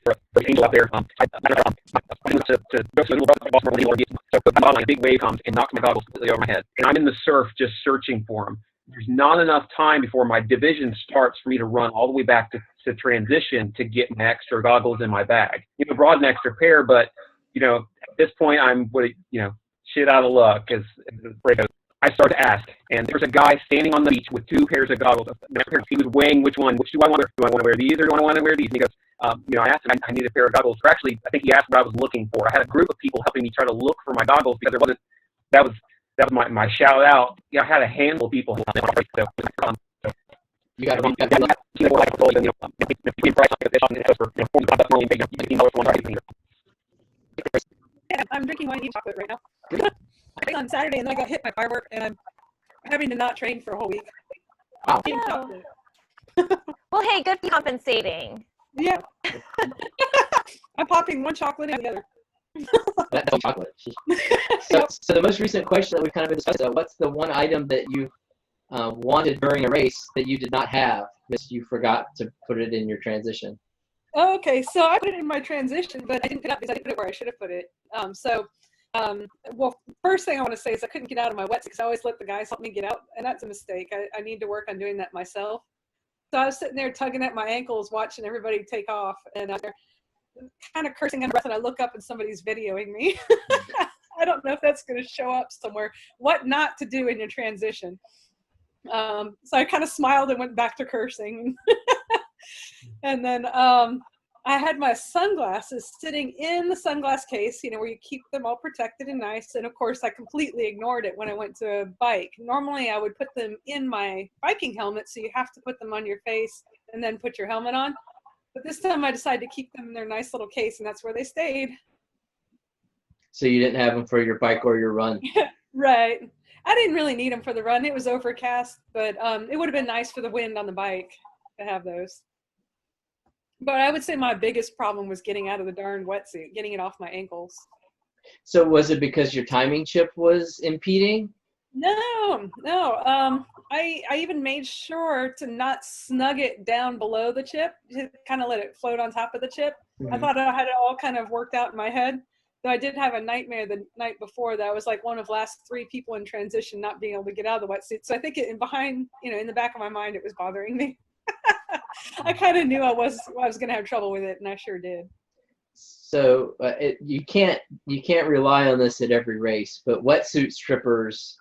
For angel out there, I went to go to a little so a big wave comes and knocks my goggles completely over my head, and I'm in the surf just searching for them. There's not enough time before my division starts for me to run all the way back to transition to get my extra goggles in my bag. You know, brought an extra pair, but you know, at this point I'm shit out of luck as the break goes. I started to ask, and there's a guy standing on the beach with 2 pairs of goggles. He was weighing which do I want to wear? Do I want to wear these or do I want to wear these? And he goes, I asked him, I need a pair of goggles. Or actually, I think he asked what I was looking for. I had a group of people helping me try to look for my goggles because there wasn't. That was my shout out. Yeah, I had a handful of people. You got to I'm drinking wine and chocolate right now. On Saturday, and then I got hit by firework, and I'm having to not train for a whole week. Wow. Well, hey, good compensating. Yeah. I'm popping one chocolate and the other. That's chocolate. So the most recent question that we've kind of been discussing, what's the one item that you wanted during a race that you did not have because you forgot to put it in your transition? Okay, so I put it in my transition, but I didn't put it up because I didn't put it where I should have put it. Well, first thing I want to say is I couldn't get out of my wetsuit because I always let the guys help me get out, and that's a mistake. I need to work on doing that myself. So I was sitting there tugging at my ankles, watching everybody take off, and they're kind of cursing under breath, and I look up and somebody's videoing me. I don't know if that's going to show up somewhere. What not to do in your transition. So I kind of smiled and went back to cursing. And then I had my sunglasses sitting in the sunglass case, you know, where you keep them all protected and nice. And of course, I completely ignored it when I went to bike. Normally, I would put them in my biking helmet, so you have to put them on your face and then put your helmet on. But this time I decided to keep them in their nice little case, and that's where they stayed. So you didn't have them for your bike or your run? Right. I didn't really need them for the run. It was overcast, but it would have been nice for the wind on the bike to have those. But I would say my biggest problem was getting out of the darn wetsuit, getting it off my ankles. So was it because your timing chip was impeding? No. I even made sure to not snug it down below the chip, to kind of let it float on top of the chip. Mm-hmm. I thought I had it all kind of worked out in my head. Though I did have a nightmare the night before that I was like one of the last 3 people in transition not being able to get out of the wetsuit. So I think in the back of my mind, it was bothering me. I kind of knew I was going to have trouble with it, and I sure did. So you can't rely on this at every race, but wetsuit strippers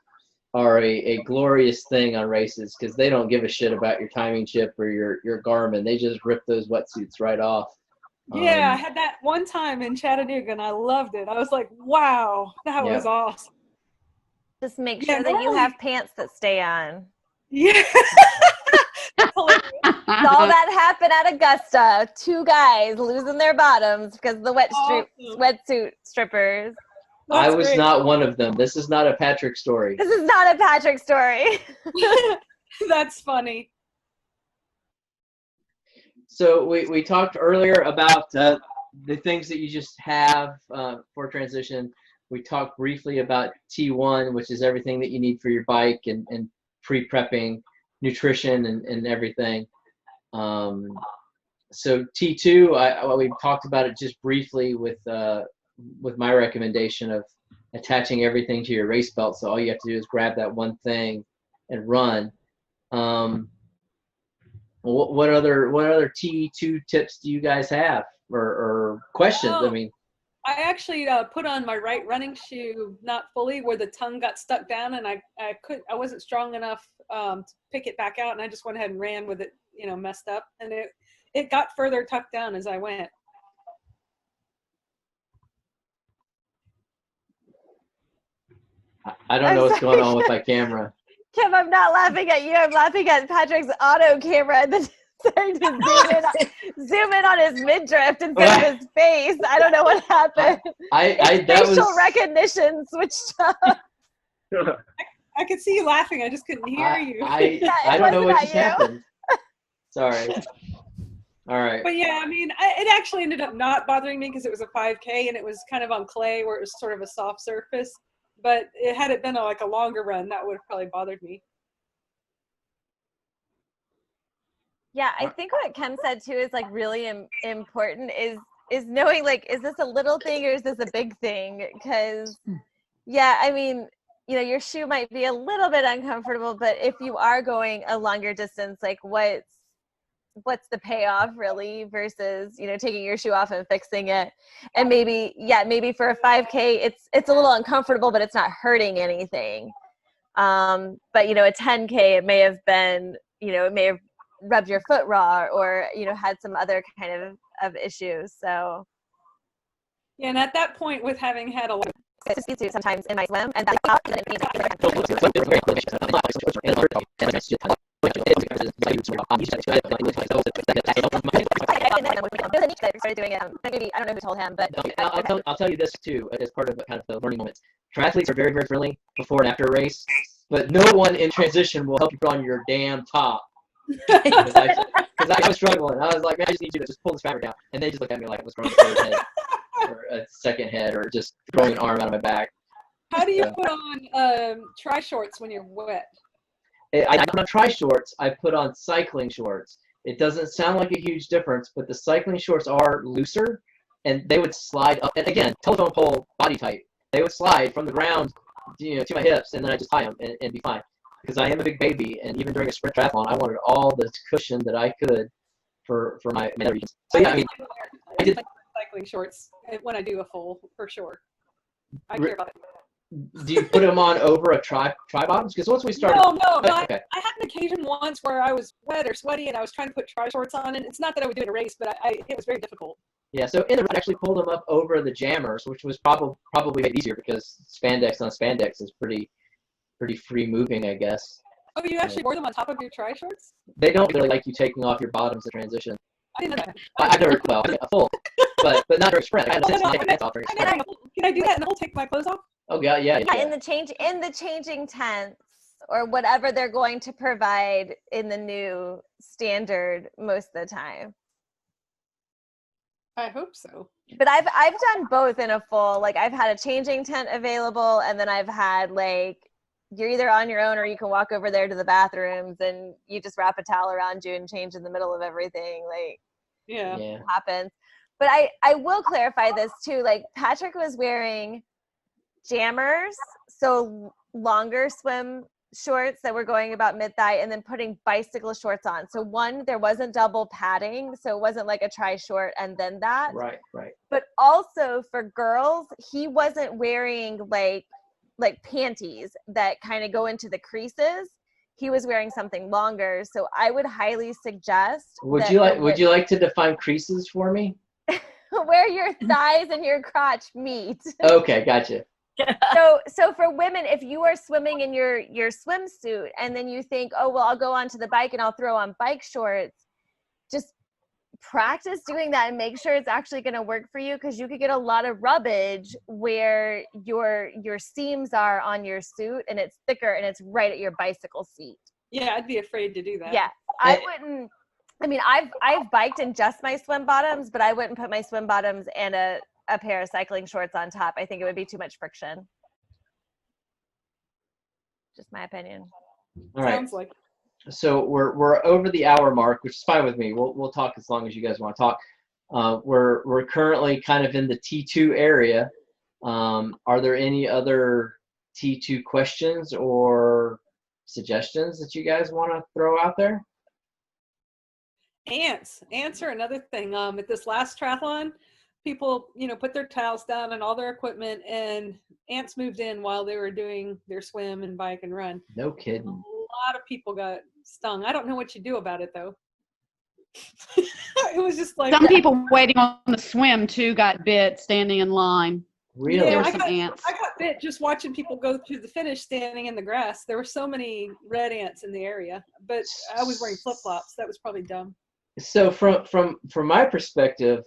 are a glorious thing on races because they don't give a shit about your timing chip or your Garmin. They just rip those wetsuits right off. Yeah, I had that one time in Chattanooga, and I loved it. I was like, wow, that was awesome. Just make sure that you have pants that stay on. Yeah. All that happened at Augusta. 2 guys losing their bottoms because of the wetsuit strippers. I was not one of them. This is not a Patrick story. This is not a Patrick story. That's funny. So we talked earlier about the things that you just have for transition. We talked briefly about T1, which is everything that you need for your bike and pre-prepping, nutrition and everything. So T2, we talked about it just briefly with my recommendation of attaching everything to your race belt. So all you have to do is grab that one thing and run. What other T2 tips do you guys have, or questions? I mean, I actually put on my right running shoe, not fully, where the tongue got stuck down, and I wasn't strong enough to pick it back out, and I just went ahead and ran with it, messed up, and it got further tucked down as I went. I don't know what's going on with my camera. Kim, I'm not laughing at you. I'm laughing at Patrick's auto camera and then starting to zoom in on his midriff instead of his face. I don't know what happened. Facial recognition switched up. I could see you laughing. I just couldn't hear you. I don't know what just happened. Sorry. All right. But yeah, I mean, it actually ended up not bothering me because it was a 5K and it was kind of on clay where it was sort of a soft surface. But had it been a longer run, that would have probably bothered me. Yeah, I think what Kim said too is really important is knowing is this a little thing or is this a big thing? Because yeah, I mean, your shoe might be a little bit uncomfortable, but if you are going a longer distance, what's the payoff really versus taking your shoe off and fixing it? And maybe for a 5K it's a little uncomfortable, but it's not hurting anything. But a 10K it may have been it may have rubbed your foot raw or had some other kind of issues. So yeah, and at that point, with having had a lot to speed to sometimes in my swim and started doing it. Maybe I don't know who told him, but I'll tell you this too as part of kind of the learning moments. Triathletes are very, very friendly before and after a race, but no one in transition will help you put on your damn top. Because I was struggling. I was like, man, I just need you to just pull this fabric down, and they just look at me like I was growing a third head or a second head or just throwing an arm out of my back. How do you put on tri shorts when you're wet? I put on tri shorts. I put on cycling shorts. It doesn't sound like a huge difference, but the cycling shorts are looser, and they would slide up. And again, telephone pole body type. They would slide from the ground, to my hips, and then I just tie them and be fine. Because I am a big baby, and even during a sprint triathlon, I wanted all the cushion that I could for my regions. So yeah, I mean, I did cycling shorts when I do a full for sure. I care about it. Do you put them on over a tri bottoms? Because once we started, no. Okay. I had an occasion once where I was wet or sweaty, and I was trying to put tri shorts on, and it's not that I would do it in a race, but it was very difficult. Yeah, so in the race, I actually pulled them up over the jammers, which was probably made easier because spandex on spandex is pretty free moving, I guess. Oh, you actually wore them on top of your tri shorts? They don't really like you taking off your bottoms to transition. I didn't know that. I've never, a full, but not during sprint. I had to take my off during sprint. Can I do that and I'll take my clothes off? Oh yeah, yeah. In the changing tents or whatever they're going to provide in the new standard most of the time. I hope so. But I've done both in a full. I've had a changing tent available, and then I've had you're either on your own or you can walk over there to the bathrooms and you just wrap a towel around you and change in the middle of everything. Yeah. It happens. But I will clarify this too. Patrick was wearing jammers, so longer swim shorts that were going about mid-thigh, and then putting bicycle shorts on. So one, there wasn't double padding, so it wasn't like a tri short and then that. Right. But also for girls, he wasn't wearing like panties that kind of go into the creases. He was wearing something longer, so I would highly suggest. Would you like to define creases for me? Where your thighs and your crotch meet. Okay, gotcha. So for women, if you are swimming in your swimsuit and then you think, oh well, I'll go onto the bike and I'll throw on bike shorts, just practice doing that and make sure it's actually going to work for you, because you could get a lot of rubbage where your seams are on your suit and it's thicker and it's right at your bicycle seat. Yeah, I'd be afraid to do that. Yeah, I wouldn't. I mean, I've biked in just my swim bottoms, but I wouldn't put my swim bottoms and a pair of cycling shorts on top. I think it would be too much friction. Just my opinion. All right. Sounds like. So we're over the hour mark, which is fine with me. We'll talk as long as you guys want to talk. We're currently kind of in the T2 area. Are there any other T2 questions or suggestions that you guys want to throw out there? Ants are another thing. At this last triathlon, people, put their towels down and all their equipment, and ants moved in while they were doing their swim and bike and run. No kidding. A lot of people got stung. I don't know what you do about it though. It was just like some people waiting on the swim too got bit standing in line. Really? Yeah, There's some ants. I got bit just watching people go to the finish standing in the grass. There were so many red ants in the area, but I was wearing flip-flops. That was probably dumb. So from my perspective,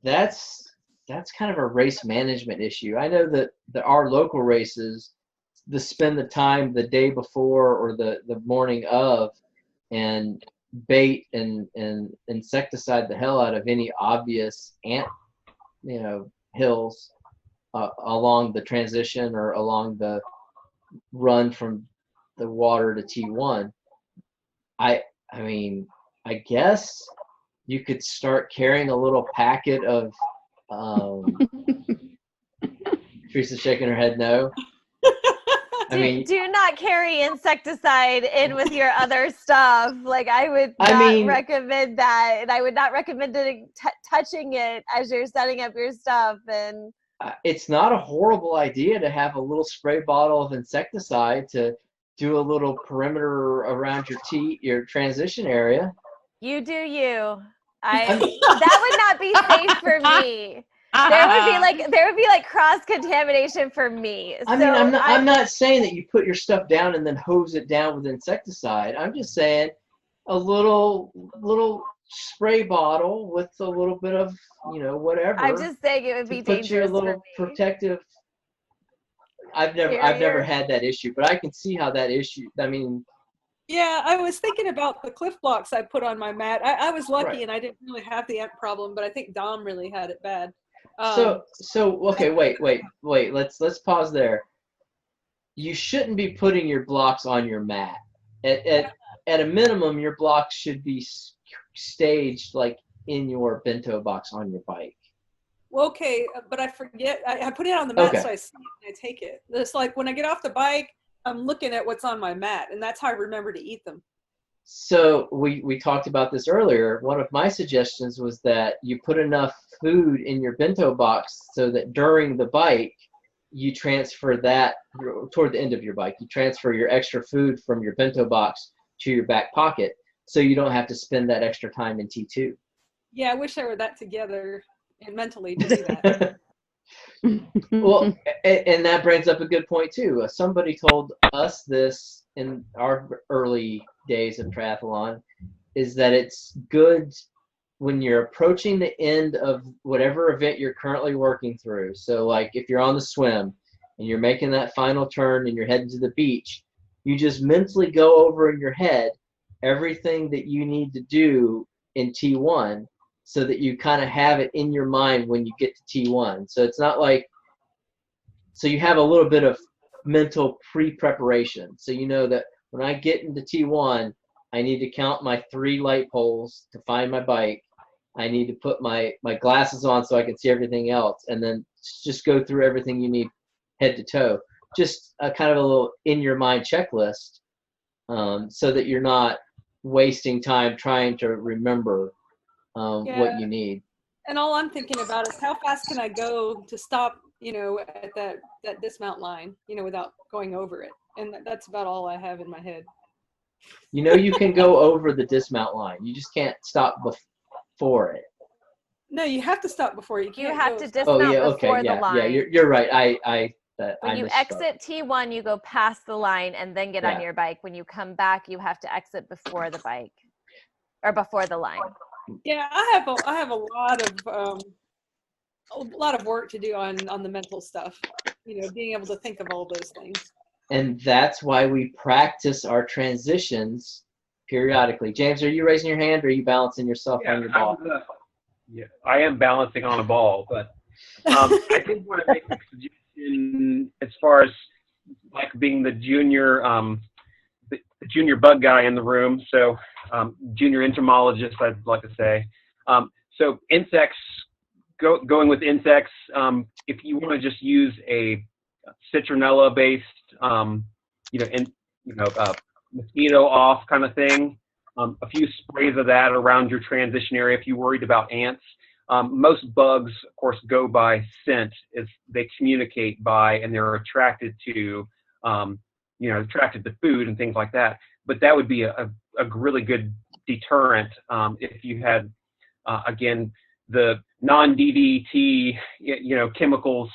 that's kind of a race management issue. I know that our local races, spend the time the day before or the morning of and bait and insecticide the hell out of any obvious ant, hills along the transition or along the run from the water to T1. I mean, I guess you could start carrying a little packet of Teresa's shaking her head no. Do not carry insecticide in with your other stuff. Like, I would not recommend that, and I would not recommend touching it as you're setting up your stuff. And it's not a horrible idea to have a little spray bottle of insecticide to do a little perimeter around your transition area. You do you. That would not be safe for me. There would be like cross contamination for me. I'm not saying that you put your stuff down and then hose it down with insecticide. I'm just saying a little spray bottle with a little bit of whatever. I'm just saying it would be dangerous. Put your little protective. I've never had that issue, but I can see how that issue. Yeah, I was thinking about the cliff blocks I put on my mat. I was lucky and I didn't really have the ant problem, but I think Dom really had it bad. So okay, wait. Let's pause there. You shouldn't be putting your blocks on your mat. At a minimum, your blocks should be staged like in your bento box on your bike. Well, okay, but I forget. I put it on the mat so I see it and I take it. It's like when I get off the bike, I'm looking at what's on my mat, and that's how I remember to eat them. So we talked about this earlier. One of my suggestions was that you put enough food in your bento box so that during the bike, you transfer that toward the end of your bike. You transfer your extra food from your bento box to your back pocket so you don't have to spend that extra time in T2. Yeah, I wish I were that together and mentally to do that. Well, and that brings up a good point too. Somebody told us this in our early days of triathlon, is that it's good when you're approaching the end of whatever event you're currently working through. So like if you're on the swim and you're making that final turn and you're heading to the beach, you just mentally go over in your head everything that you need to do in T1 so that you kind of have it in your mind when you get to T1. So it's not like, so you have a little bit of mental pre-preparation. So you know that when I get into T1, I need to count my 3 light poles to find my bike. I need to put my glasses on so I can see everything else, and then just go through everything you need head to toe. Just a kind of a little in your mind checklist, so that you're not wasting time trying to remember what you need. And all I'm thinking about is how fast can I go to stop, at that dismount line, without going over it. And that's about all I have in my head. You can go over the dismount line. You just can't stop before it. No, you have to stop before you can't. You have to dismount before the line. Yeah, you're right. When you exit T1, you go past the line and then get on your bike. When you come back, you have to exit before the bike or before the line. Yeah, I have a lot of work to do on the mental stuff. Being able to think of all those things. And that's why we practice our transitions periodically. James, are you raising your hand or are you balancing yourself on your ball? I am balancing on a ball, but I did want to make a suggestion as far as like being the junior, the junior bug guy in the room, so junior entomologist, I'd like to say. So insects, going with insects, if you want to just use a citronella-based, mosquito off kind of thing, a few sprays of that around your transition area if you're worried about ants. Most bugs, of course, go by scent. They communicate by, and they're attracted to, attracted to food and things like that. But that would be a really good deterrent if you had, again, the non-DDT, chemicals.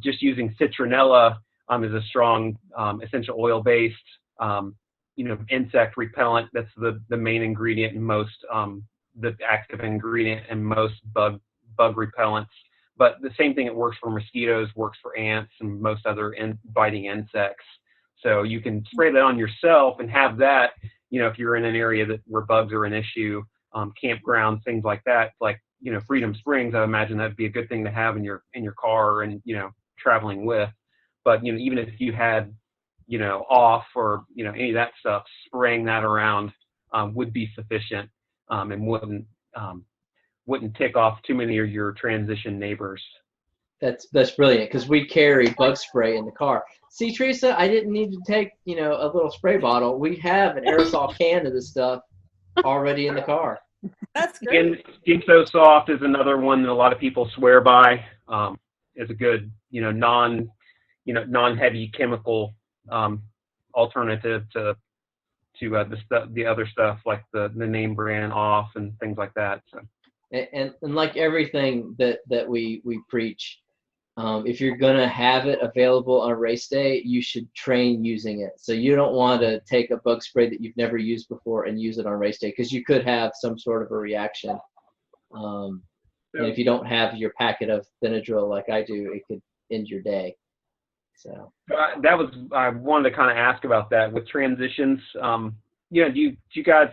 Just using citronella is a strong essential oil-based, insect repellent. That's the main ingredient in most, the active ingredient in most bug repellents. But the same thing that works for mosquitoes works for ants and most other biting insects. So you can spray that on yourself and have that, if you're in an area where bugs are an issue, campgrounds, things like that, like, Freedom Springs, I imagine that'd be a good thing to have in your car and, traveling with. But, even if you had, off or, any of that stuff, spraying that around would be sufficient and wouldn't tick off too many of your transition neighbors. That's brilliant, because we carry bug spray in the car. See, Teresa, I didn't need to take, a little spray bottle. We have an aerosol can of this stuff already in the car. That's great. Skin So Soft is another one that a lot of people swear by. Is a good, non-heavy chemical alternative to the other stuff like the name brand off and things like that. So. And like everything that we preach, if you're gonna have it available on a race day, you should train using it. So you don't want to take a bug spray that you've never used before and use it on race day, because you could have some sort of a reaction. And if you don't have your packet of Benadryl like I do, it could end your day. So I wanted to kind of ask about that with transitions. Do you guys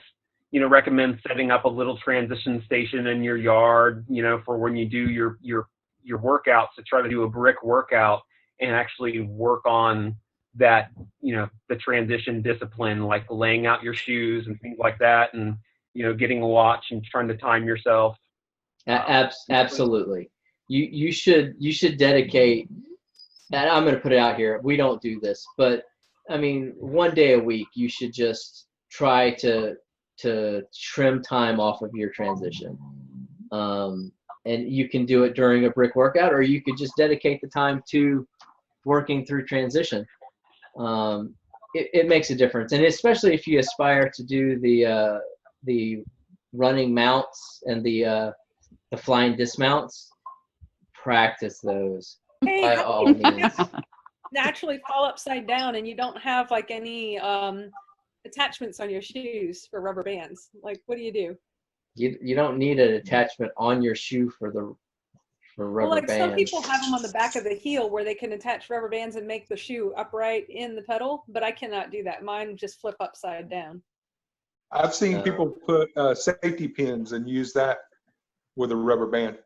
recommend setting up a little transition station in your yard, for when you do your workouts, to try to do a brick workout and actually work on that, the transition discipline, like laying out your shoes and things like that, and, getting a watch and trying to time yourself? Absolutely. You should dedicate, and I'm going to put it out here, we don't do this, but I mean, one day a week, you should just try to trim time off of your transition. And you can do it during a brick workout, or you could just dedicate the time to working through transition. It makes a difference. And especially if you aspire to do the running mounts and the flying dismounts, practice those by all means. Naturally fall upside down and you don't have like any attachments on your shoes for rubber bands. Like, what do you do? You don't need an attachment on your shoe for rubber bands. Some people have them on the back of the heel where they can attach rubber bands and make the shoe upright in the pedal, but I cannot do that. Mine just flip upside down. I've seen people put safety pins and use that with a rubber band.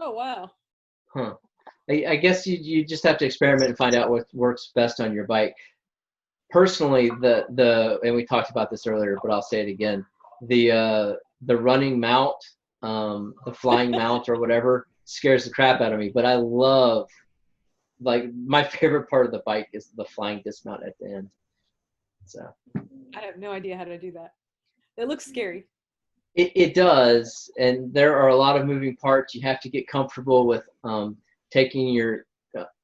Oh, wow. Huh. I guess you just have to experiment and find out what works best on your bike. Personally, and we talked about this earlier, but I'll say it again, the running mount, the flying mount or whatever, scares the crap out of me. But I love, like, my favorite part of the bike is the flying dismount at the end. So I have no idea how to do that. It looks scary. It does, and there are a lot of moving parts. You have to get comfortable with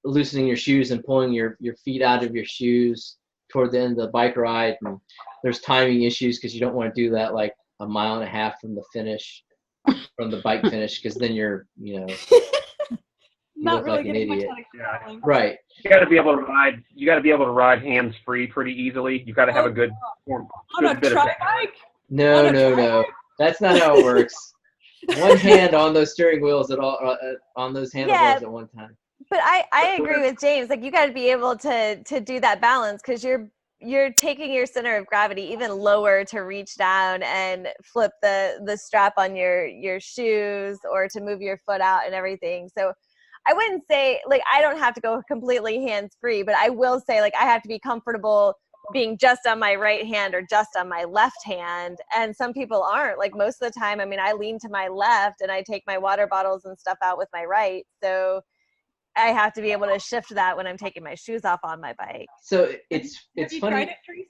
loosening your shoes and pulling your feet out of your shoes toward the end of the bike ride. And there's timing issues because you don't want to do that like a mile and a half from the bike finish, because then you're not really like an idiot. Yeah. Right. You got to be able to ride hands free pretty easily. You got to have a good form. On a tri-bike? No. That's not how it works. One hand on those steering wheels on those handlebars at one time. But I agree with James. Like, you got to be able to do that balance, because you're taking your center of gravity even lower to reach down and flip the strap on your shoes, or to move your foot out and everything. So I wouldn't say, like, I don't have to go completely hands free, but I will say, like, I have to be comfortable being just on my right hand or just on my left hand. And some people aren't. Like most of the time, I mean, I lean to my left and I take my water bottles and stuff out with my right. So I have to be able to shift that when I'm taking my shoes off on my bike. So it's Have you funny. tried it, Teresa?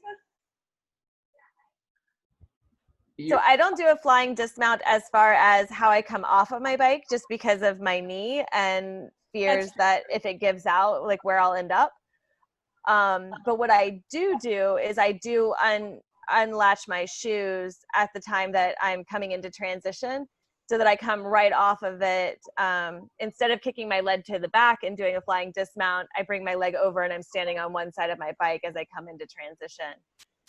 So I don't do a flying dismount as far as how I come off of my bike, just because of my knee and fears that if it gives out, like where I'll end up. But what I do is I do unlatch my shoes at the time that I'm coming into transition, so that I come right off of it. Instead of kicking my leg to the back and doing a flying dismount, I bring my leg over and I'm standing on one side of my bike as I come into transition.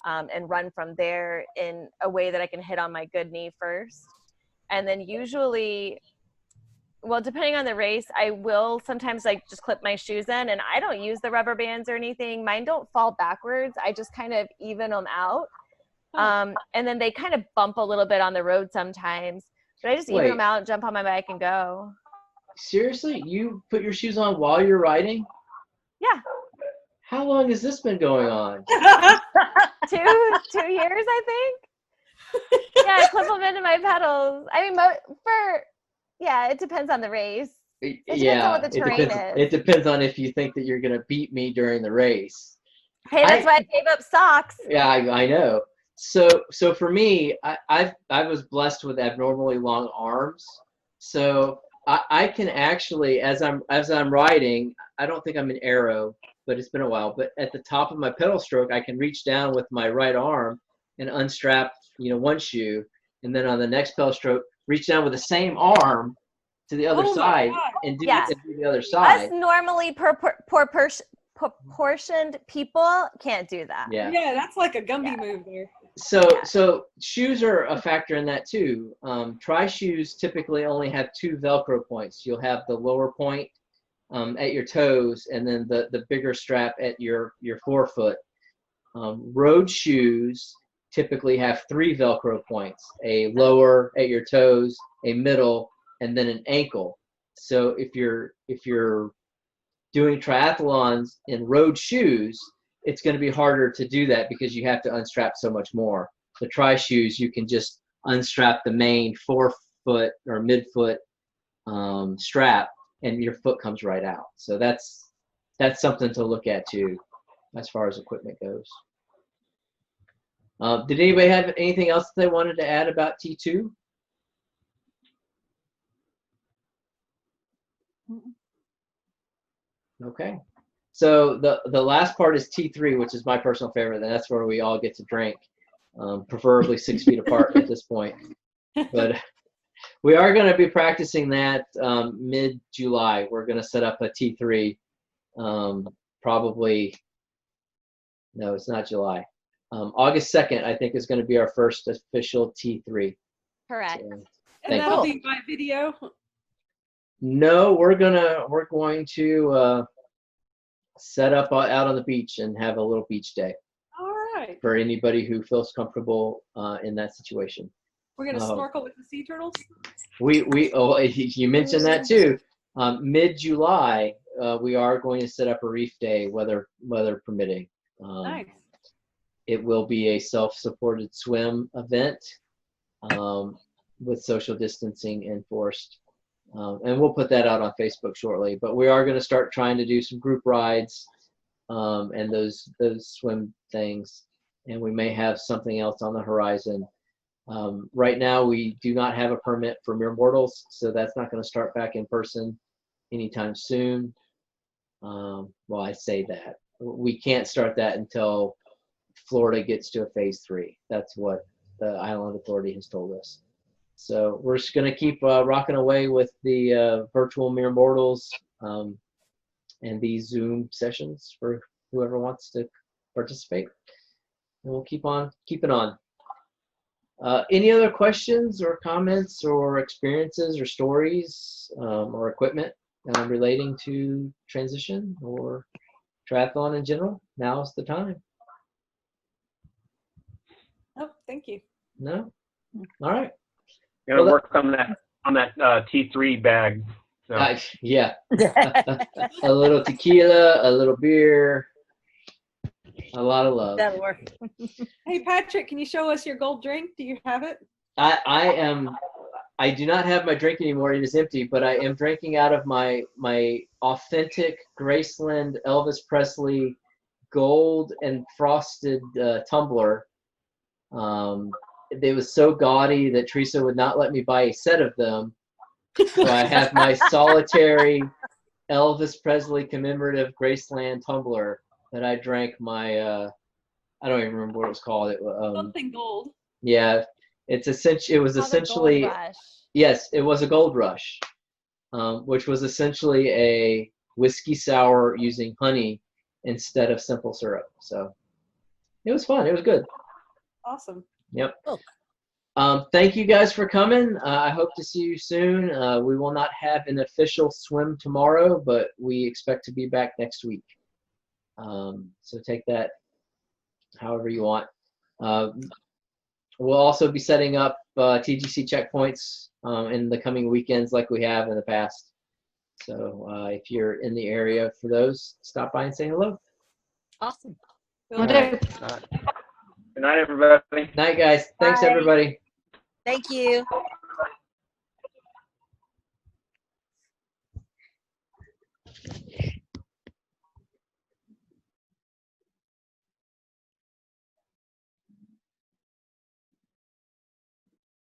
And run from there in a way that I can hit on my good knee first. And then usually, well, depending on the race, I will sometimes like just clip my shoes in, and I don't use the rubber bands or anything. Mine don't fall backwards. I just kind of even them out. And then they kind of bump a little bit on the road sometimes. But I just even them out, jump on my bike and go. Seriously? You put your shoes on while you're riding? Yeah. How long has this been going on? 2 years, I think. Yeah, I clip them into my pedals. I mean, it depends on the race. It depends on what the terrain is. It depends on if you think that you're going to beat me during the race. Hey, that's why I gave up socks. Yeah, I know. So for me, I was blessed with abnormally long arms. So I can actually, as I'm riding, I don't think I'm an arrow, but it's been a while. But at the top of my pedal stroke, I can reach down with my right arm and unstrap, one shoe, and then on the next pedal stroke, reach down with the same arm to the other side and do the other side. Us normally proportioned people can't do that. Yeah, that's like a Gumby move there. So shoes are a factor in that too. Tri shoes typically only have 2 Velcro points. You'll have the lower point at your toes, and then the bigger strap at your forefoot. Road shoes typically have 3 Velcro points: a lower at your toes, a middle, and then an ankle. So if you're doing triathlons in road shoes, it's going to be harder to do that because you have to unstrap so much more. The tri shoes, you can just unstrap the main forefoot or midfoot strap, and your foot comes right out. So that's something to look at too, as far as equipment goes. Did anybody have anything else they wanted to add about T2? Okay. So the last part is T3, which is my personal favorite, and that's where we all get to drink, preferably 6 feet apart at this point. But we are going to be practicing that mid-July. We're going to set up a T3, probably, no, it's not July. August 2nd, I think, is going to be our first official T3. Correct. So, and that'll be by video? No, we're going to set up out on the beach and have a little beach day. All right. For anybody who feels comfortable in that situation. We're going to snorkel with the sea turtles? You mentioned that too. Mid-July, we are going to set up a reef day, weather permitting. Nice. It will be a self-supported swim event with social distancing enforced. And we'll put that out on Facebook shortly. But we are going to start trying to do some group rides and those swim things. And we may have something else on the horizon. Right now, we do not have a permit for Mere Mortals, so that's not going to start back in person anytime soon. Well, I say that. We can't start that until Florida gets to a phase 3. That's what the Island Authority has told us. So we're just going to keep rocking away with the virtual Mere Mortals and these Zoom sessions for whoever wants to participate. And we'll keep on keeping on. Any other questions or comments or experiences or stories or equipment relating to transition or triathlon in general? Now's the time. Oh, thank you. No? All right. Gotta work on that T3 bag. So. Yeah. A little tequila, a little beer. A lot of love. That'll work. Hey, Patrick, can you show us your gold drink? Do you have it? I do not have my drink anymore. It is empty, but I am drinking out of my authentic Graceland Elvis Presley gold and frosted tumbler. They was so gaudy that Teresa would not let me buy a set of them. So I have my solitary Elvis Presley commemorative Graceland tumbler that I drank my I don't even remember what it was called. Something gold. Yeah, it was essentially Gold Rush. yes, it was a Gold Rush, which was essentially a whiskey sour using honey instead of simple syrup. So it was fun. It was good. Awesome. Yep. Oh. Thank you guys for coming. I hope to see you soon. We will not have an official swim tomorrow, but we expect to be back next week. So take that however you want. We'll also be setting up TGC checkpoints in the coming weekends like we have in the past. So if you're in the area for those, stop by and say hello. Awesome. Will do. Good night, everybody. Night, guys. Thanks, Bye. everybody. Thank you.